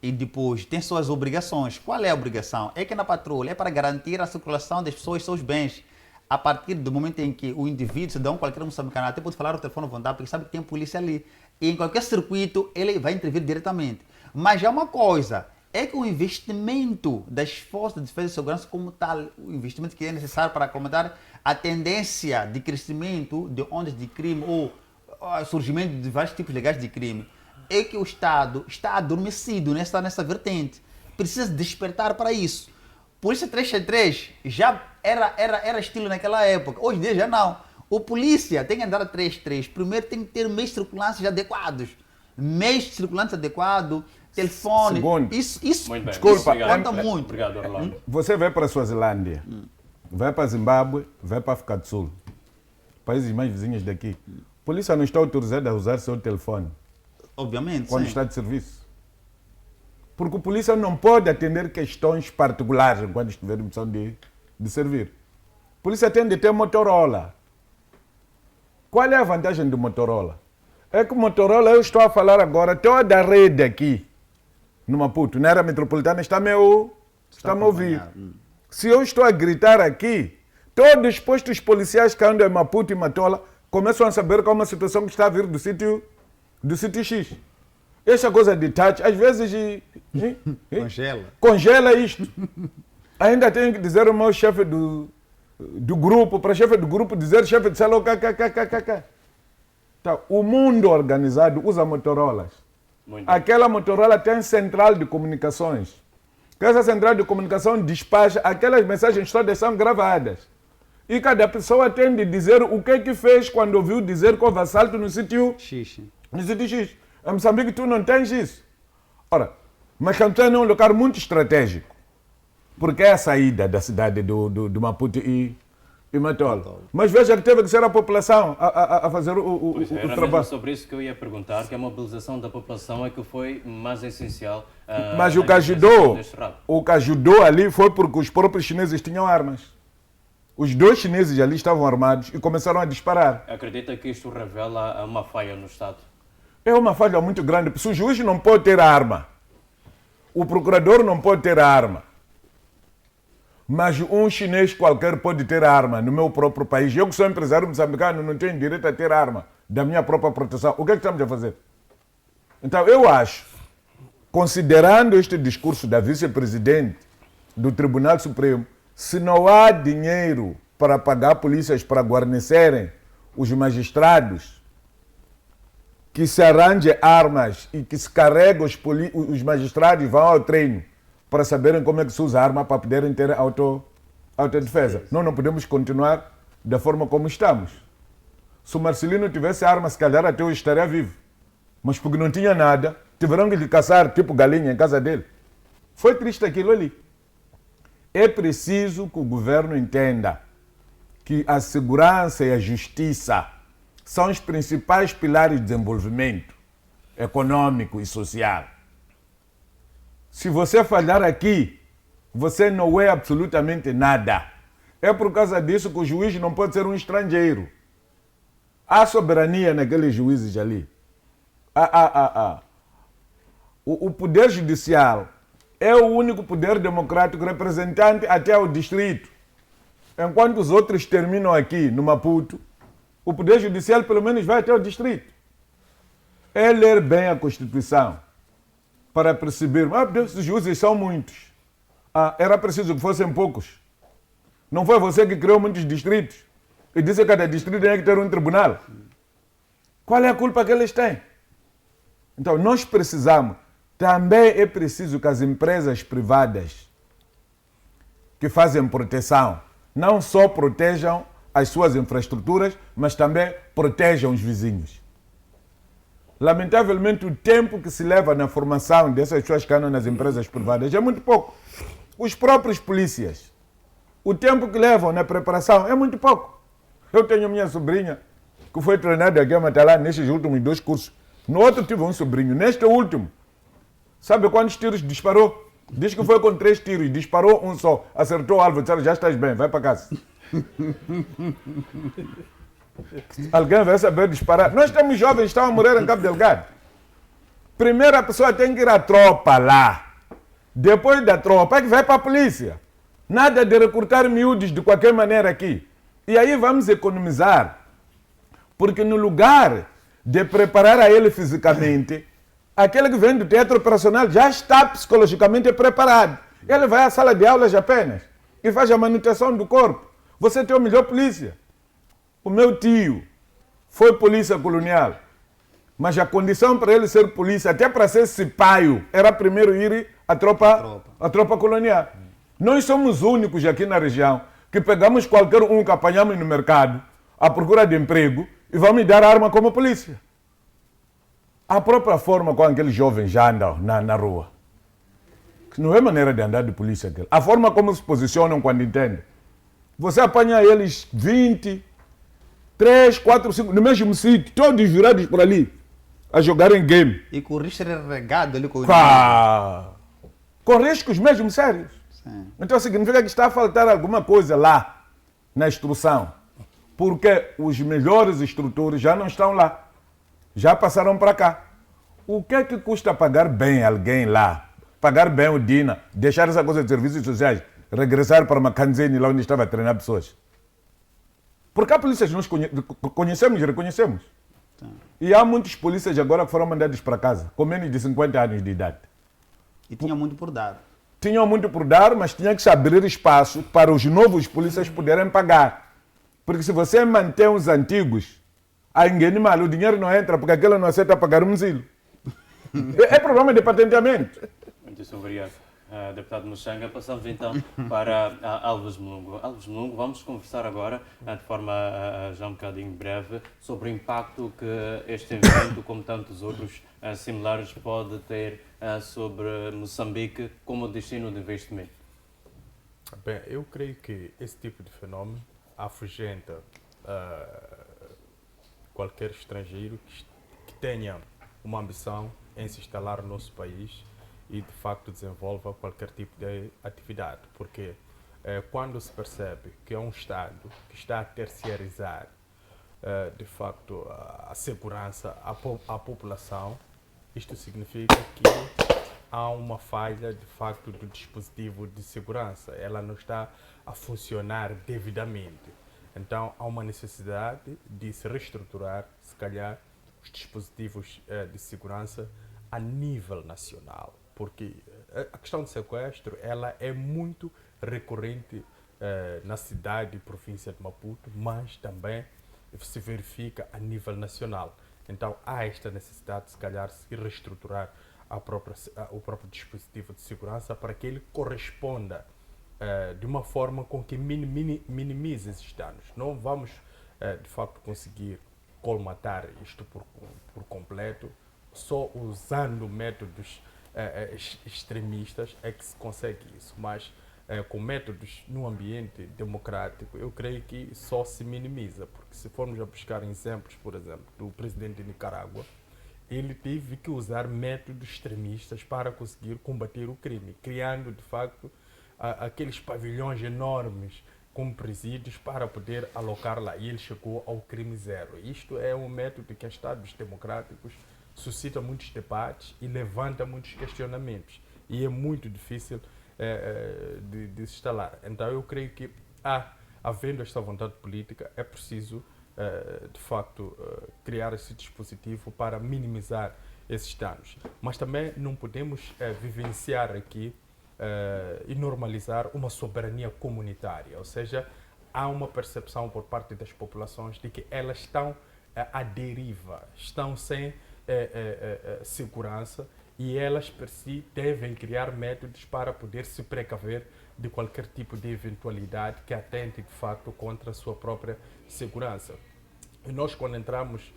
E depois tem suas obrigações. Qual é a obrigação? É que na patrulha é para garantir a circulação das pessoas e seus bens. A partir do momento em que o indivíduo, cidadão qualquer moçambicano, até pode falar o telefone à vontade, porque sabe que tem polícia ali. E em qualquer circuito ele vai intervir diretamente. Mas já uma coisa, é que o investimento das forças de defesa e segurança como tal, o investimento que é necessário para acomodar a tendência de crescimento de ondas de crime ou surgimento de vários tipos legais de crime, é que o Estado está adormecido nessa vertente. Precisa despertar para isso. Polícia 333 já era estilo naquela época. Hoje em dia já não. O polícia tem que andar a 33. Primeiro tem que ter meios de circulância adequados. Meios de circulância adequados, telefone.
Segundo.
Isso
Muito bem.
Desculpa,
conta muito.
Obrigado, Orlando.
Você vai para a Suazilândia, vai para Zimbábue, vai para a África do Sul, países mais vizinhos daqui. A polícia não está autorizada a usar seu telefone
Obviamente,
quando
sim.
está de serviço. Porque a polícia não pode atender questões particulares enquanto estiver em missão de servir. A polícia tem de ter Motorola. Qual é a vantagem do Motorola? É que o Motorola, eu estou a falar agora, toda a rede aqui no Maputo, na área metropolitana, está a me ouvir. Se eu estou a gritar aqui, todos os postos policiais que andam em Maputo e Matola começam a saber que há uma situação que está a vir do sítio X. Essa coisa de touch, às vezes congela isto. Ainda tenho que dizer ao meu chefe do grupo, para o chefe do grupo dizer, chefe de salão, Então, o mundo organizado usa Motorolas. Aquela Motorola tem central de comunicações. Essa central de comunicação despacha, aquelas mensagens todas são gravadas. E cada pessoa tem de dizer o que fez quando ouviu dizer que houve assalto no sítio X. Em Moçambique tu não tens isso. Ora, mas Cantona é um lugar muito estratégico. Porque é a saída da cidade do Maputo e Matola. Mas veja que teve que ser a população a fazer o
Era
trabalho.
mesmo sobre isso que eu ia perguntar, que a mobilização da população é que foi mais essencial.
Mas o que ajudou ali foi porque os próprios chineses tinham armas. Os dois chineses ali estavam armados e começaram a disparar.
Acredita que isto revela uma falha no Estado?
É uma falha muito grande. Se o juiz não pode ter a arma, o procurador não pode ter a arma, mas um chinês qualquer pode ter a arma no meu próprio país. Eu que sou empresário moçambicano não tenho direito a ter a arma da minha própria proteção. O que é que estamos a fazer? Então eu acho, considerando este discurso da vice-presidente do Tribunal Supremo, se não há dinheiro para pagar polícias para guarnecerem os magistrados, que se arranje armas e que se carregue os magistrados vão ao treino para saberem como é que se usa a arma para poderem ter autodefesa. Nós não podemos continuar da forma como estamos. Se o Marcelino tivesse arma, se calhar até hoje estaria vivo. Mas porque não tinha nada, tiveram que lhe caçar tipo galinha em casa dele. Foi triste aquilo ali. É preciso que o governo entenda que a segurança e a justiça são os principais pilares de desenvolvimento econômico e social. Se você falhar aqui, você não é absolutamente nada. É por causa disso que o juiz não pode ser um estrangeiro. Há soberania naqueles juízes ali. O poder judicial é o único poder democrático representante até o distrito. Enquanto os outros terminam aqui no Maputo, o poder judicial pelo menos vai até o distrito. É ler bem a Constituição para perceber, Deus, os juízes são muitos. Era preciso que fossem poucos. Não foi você que criou muitos distritos e disse que cada distrito tem que ter um tribunal. Qual é a culpa que eles têm? Então, nós precisamos, também é preciso que as empresas privadas que fazem proteção não só protejam as suas infraestruturas, mas também protejam os vizinhos. Lamentavelmente, o tempo que se leva na formação dessas pessoas que andam nas empresas privadas é muito pouco. Os próprios polícias, o tempo que levam na preparação é muito pouco. Eu tenho minha sobrinha que foi treinada aqui a Matalá nestes últimos 2 cursos. No outro tive um sobrinho. Neste último, sabe quantos tiros disparou? Diz que foi com 3 tiros, disparou um só, acertou o alvo, disse, já estás bem, vai para casa. Alguém vai saber disparar. Nós temos jovens que estão a morrer em Cabo Delgado. Primeiro a pessoa tem que ir à tropa lá. Depois da tropa é que vai para a polícia. Nada de recrutar miúdos de qualquer maneira aqui. E aí vamos economizar. Porque no lugar de preparar a ele fisicamente, aquele que vem do teatro operacional já está psicologicamente preparado. Ele vai à sala de aulas apenas e faz a manutenção do corpo. Você tem o melhor polícia. O meu tio foi polícia colonial, mas a condição para ele ser polícia, até para ser cipaio, era primeiro ir à tropa colonial. Nós somos únicos aqui na região que pegamos qualquer um que apanhamos no mercado à procura de emprego e vamos dar arma como polícia. A própria forma como aqueles jovens já andam na rua. Não é maneira de andar de polícia aquele. A forma como se posicionam quando entendem. Você apanha eles 20, 3, 4, 5, no mesmo sítio, todos virados por ali, a jogarem game.
E com o risco regado ali com o
Com riscos mesmo sérios.
Sim.
Então significa que está a faltar alguma coisa lá na instrução. Porque os melhores instrutores já não estão lá. Já passaram para cá. O que é que custa pagar bem alguém lá? Pagar bem o DINA, deixar essa coisa de serviços sociais, regressar para Macandzen, lá onde estava a treinar pessoas. Porque há polícias que nós conhecemos e reconhecemos. E há muitos polícias agora que foram mandados para casa, com menos de 50 anos de idade.
E tinha muito por dar.
Tinham muito por dar, mas tinha que se abrir espaço para os novos polícias poderem pagar. Porque se você mantém os antigos, a ninguém mal, o dinheiro não entra porque aquele não aceita pagar um asilo. É problema de patenteamento.
Muitíssimo obrigado, deputado Muxanga. Passamos então para Alves Mulungo. Alves Mulungo, vamos conversar agora, de forma já um bocadinho breve, sobre o impacto que este evento, como tantos outros similares, pode ter sobre Moçambique como destino de investimento.
Bem, eu creio que esse tipo de fenómeno afugenta qualquer estrangeiro que tenha uma ambição em se instalar no nosso país e de facto desenvolva qualquer tipo de atividade, porque quando se percebe que é um Estado que está a terciarizar de facto a segurança à população, isto significa que há uma falha de facto do dispositivo de segurança, ela não está a funcionar devidamente. Então há uma necessidade de se reestruturar, se calhar, os dispositivos de segurança a nível nacional, porque a questão de sequestro ela é muito recorrente na cidade e província de Maputo, mas também se verifica a nível nacional. Então há esta necessidade de se calhar se reestruturar o próprio dispositivo de segurança para que ele corresponda de uma forma com que minimize esses danos. Não vamos de facto conseguir colmatar isto por completo, só usando métodos extremistas é que se consegue isso, mas com métodos no ambiente democrático eu creio que só se minimiza, porque se formos a buscar exemplos, por exemplo, do presidente de Nicarágua, ele teve que usar métodos extremistas para conseguir combater o crime, criando de facto aqueles pavilhões enormes como presídios para poder alocar lá, e ele chegou ao crime zero. Isto é um método que em Estados democráticos suscita muitos debates e levanta muitos questionamentos, e é muito difícil de se instalar. Então eu creio que, havendo esta vontade política, é preciso de facto criar esse dispositivo para minimizar esses danos. Mas também não podemos vivenciar aqui e normalizar uma soberania comunitária, ou seja, há uma percepção por parte das populações de que elas estão à deriva, estão sem segurança, e elas per si devem criar métodos para poder se precaver de qualquer tipo de eventualidade que atente de facto contra a sua própria segurança. E nós, quando entramos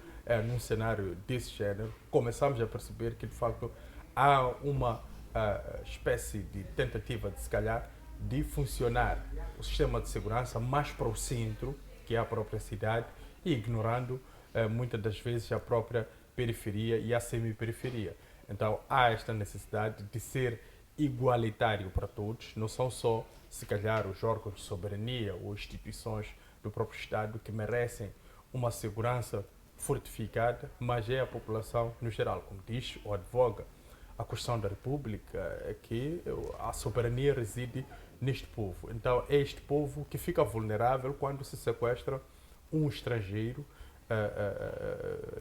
num cenário desse género, começamos a perceber que de facto há uma espécie de tentativa de, se calhar, de funcionar o sistema de segurança mais para o centro, que é a própria cidade, e ignorando muitas das vezes a própria periferia e a semi-periferia. Então há esta necessidade de ser igualitário para todos, não são só, se calhar, os órgãos de soberania ou instituições do próprio Estado que merecem uma segurança fortificada, mas é a população no geral, como diz ou advoga a Constituição da República, é que a soberania reside neste povo. Então é este povo que fica vulnerável quando se sequestra um estrangeiro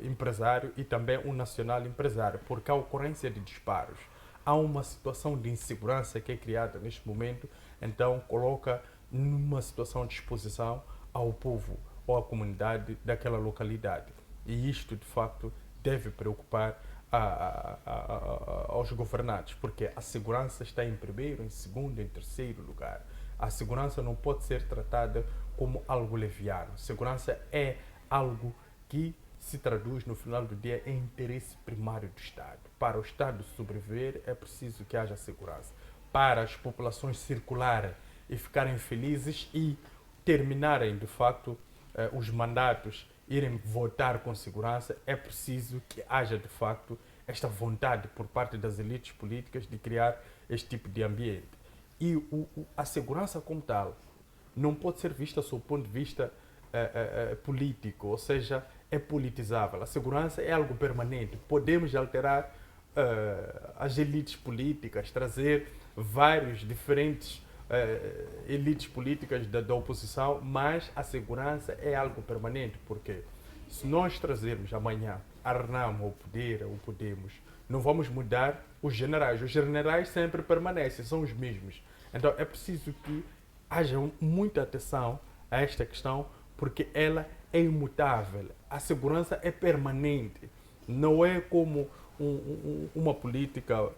empresário e também um nacional empresário, porque a ocorrência de disparos, há uma situação de insegurança que é criada neste momento, então coloca numa situação de exposição ao povo ou à comunidade daquela localidade. E isto, de facto, deve preocupar aos governantes, porque a segurança está em primeiro, em segundo, em terceiro lugar. A segurança não pode ser tratada como algo leviano. Segurança é algo que se traduz no final do dia em interesse primário do Estado. Para o Estado sobreviver é preciso que haja segurança. Para as populações circularem e ficarem felizes e terminarem de facto os mandatos, irem votar com segurança, é preciso que haja de facto esta vontade por parte das elites políticas de criar este tipo de ambiente. E a segurança como tal não pode ser vista sob o ponto de vista político, ou seja, é politizável. A segurança é algo permanente. Podemos alterar as elites políticas, trazer vários diferentes elites políticas da oposição, mas a segurança é algo permanente, porque se nós trazermos amanhã a Renamo ao poder, ou Podemos, não vamos mudar os generais. Os generais sempre permanecem, são os mesmos. Então é preciso que haja muita atenção a esta questão, porque ela é imutável. A segurança é permanente. Não é como uma política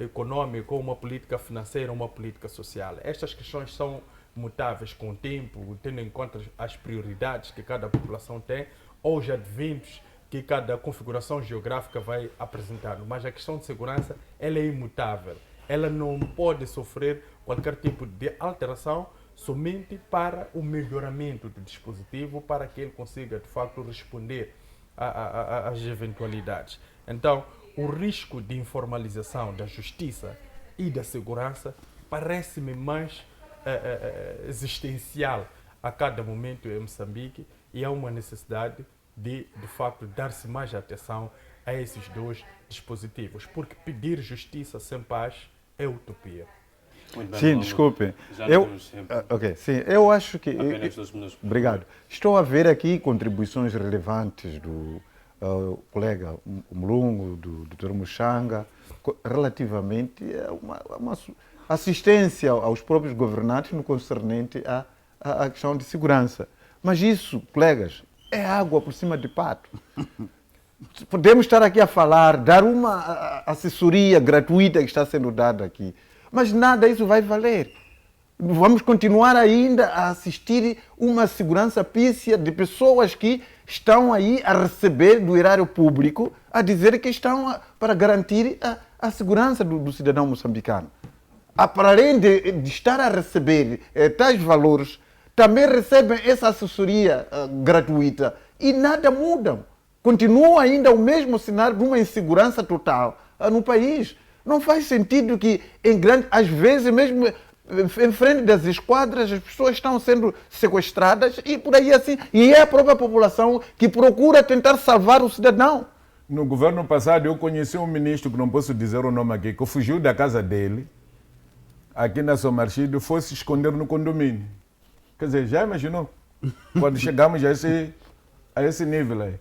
econômica, ou uma política financeira, ou uma política social. Estas questões são mutáveis com o tempo, tendo em conta as prioridades que cada população tem, ou os adventos que cada configuração geográfica vai apresentando. Mas a questão de segurança, ela é imutável. Ela não pode sofrer qualquer tipo de alteração, somente para o melhoramento do dispositivo, para que ele consiga, de facto, responder às eventualidades. Então, o risco de informalização da justiça e da segurança parece-me mais existencial a cada momento em Moçambique, e há uma necessidade de facto, dar-se mais atenção a esses dois dispositivos, porque pedir justiça sem paz é utopia.
Muito bem,
Sim,
Paulo.
desculpe.
Já
Eu,
temos tempo.
sim, eu acho que...
Apenas 2 minutos.
Obrigado. Estou a ver aqui contribuições relevantes do colega Mulungu, do Dr. Mushanga, relativamente a uma assistência aos próprios governantes no concernente à questão de segurança. Mas isso, colegas, é água por cima de pato. Podemos estar aqui a falar, dar uma assessoria gratuita que está sendo dada aqui, mas nada isso vai valer. Vamos continuar ainda a assistir uma segurança pífia de pessoas que estão aí a receber do erário público, a dizer que estão para garantir a segurança do cidadão moçambicano. Para além de estar a receber tais valores, também recebem essa assessoria gratuita e nada muda. Continua ainda o mesmo cenário de uma insegurança total no país. Não faz sentido que, às vezes, mesmo em frente das esquadras, as pessoas estão sendo sequestradas e por aí assim. E é a própria população que procura tentar salvar o cidadão.
No governo passado, eu conheci um ministro, que não posso dizer o nome aqui, que fugiu da casa dele, aqui na São Marchido, e foi se esconder no condomínio. Quer dizer, já imaginou? Quando chegamos a esse nível aí.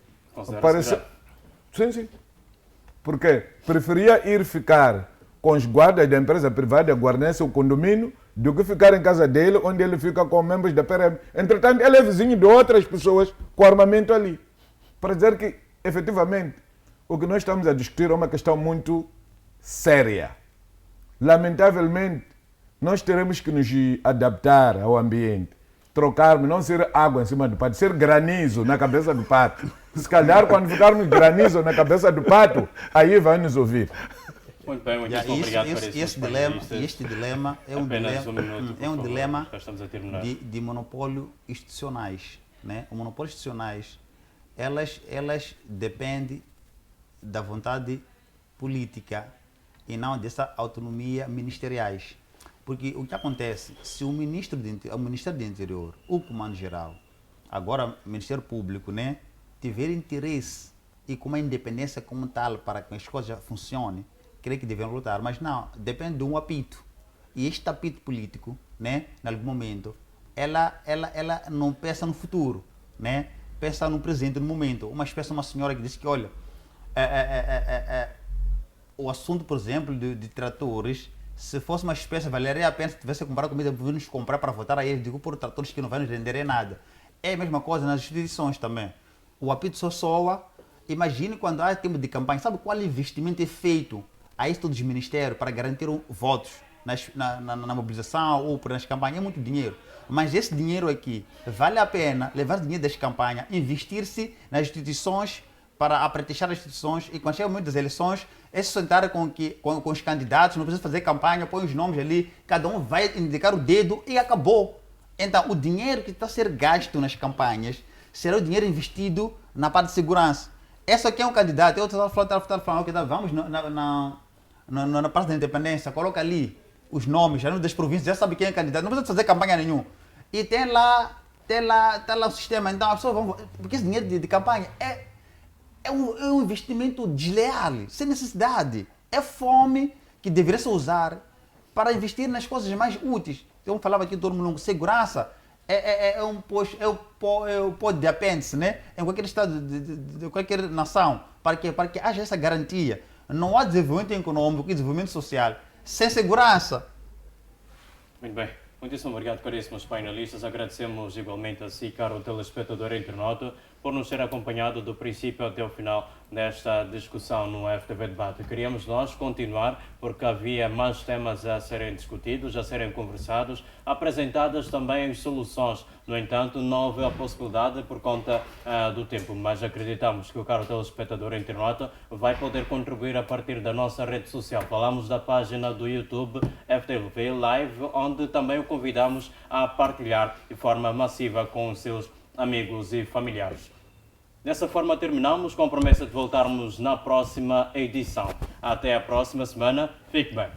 Parece... Sim, sim. Porque preferia ir ficar com os guardas da empresa privada, guarnece o condomínio, do que ficar em casa dele, onde ele fica com membros da PRM. Entretanto, ele é vizinho de outras pessoas com armamento ali. Para dizer que, efetivamente, o que nós estamos a discutir é uma questão muito séria. Lamentavelmente, nós teremos que nos adaptar ao ambiente. Trocarmos, não ser água em cima do pato, ser granizo na cabeça do pato. Se calhar, quando ficarmos granizo na cabeça do pato, aí vai nos ouvir.
Muito bem, muito obrigado por
este dilema é um dilema de monopólio institucionais. Né? O monopólio institucionais, elas dependem da vontade política e não dessa autonomia ministeriais. Porque o que acontece, se o Ministério do Interior, o Comando-Geral, agora o Ministério Público, né, tiver interesse e com uma independência como tal para que as coisas funcionem, creio que devem lutar. Mas não, depende de um apito. E este apito político, né, em algum momento, ela não pensa no futuro, né, pensa no presente, no momento. Uma senhora que disse que, olha, o assunto, por exemplo, de tratores, se fosse uma espécie, valeria a pena se tivesse que comprar comida, nos comprar para votar a eles, digo por tratores que não vai nos render nada. É a mesma coisa nas instituições também. O apito só soa imagine quando há tempo de campanha, sabe qual investimento é feito a isso dos ministérios para garantir votos na mobilização ou nas campanhas? É muito dinheiro. Mas esse dinheiro aqui, vale a pena levar dinheiro das campanhas, investir-se nas instituições para apretexar as instituições e quando chega o momento das eleições, é se sentar com os candidatos, não precisa fazer campanha, põe os nomes ali, cada um vai indicar o dedo e acabou. Então, o dinheiro que está a ser gasto nas campanhas será o dinheiro investido na parte de segurança. Esse aqui é um candidato, eu estou falando, ok, vamos na parte da independência, coloca ali os nomes, já das províncias, já sabe quem é candidato, não precisa fazer campanha nenhuma. E tem lá o sistema, então as pessoas vão... Porque esse dinheiro de campanha é um investimento desleal, sem necessidade. É fome que deveria se usar para investir nas coisas mais úteis. Eu falava aqui todo mundo, segurança é o pó de apêndice, né? Em qualquer estado de qualquer nação, para que haja essa garantia. Não há desenvolvimento econômico e desenvolvimento social sem segurança.
Muito bem. Muitíssimo obrigado, caríssimos painelistas. Agradecemos igualmente a si, caro telespectador e internauta, por nos ter acompanhado do princípio até o final desta discussão no FTV Debate. Queríamos nós continuar, porque havia mais temas a serem discutidos, a serem conversados, apresentadas também as soluções. No entanto, não houve a possibilidade por conta do tempo, mas acreditamos que o caro telespectador e internauta vai poder contribuir a partir da nossa rede social. Falamos da página do YouTube FTV Live, onde também o convidamos a partilhar de forma massiva com os seus amigos e familiares. Dessa forma terminamos com a promessa de voltarmos na próxima edição. Até a próxima semana. Fique bem.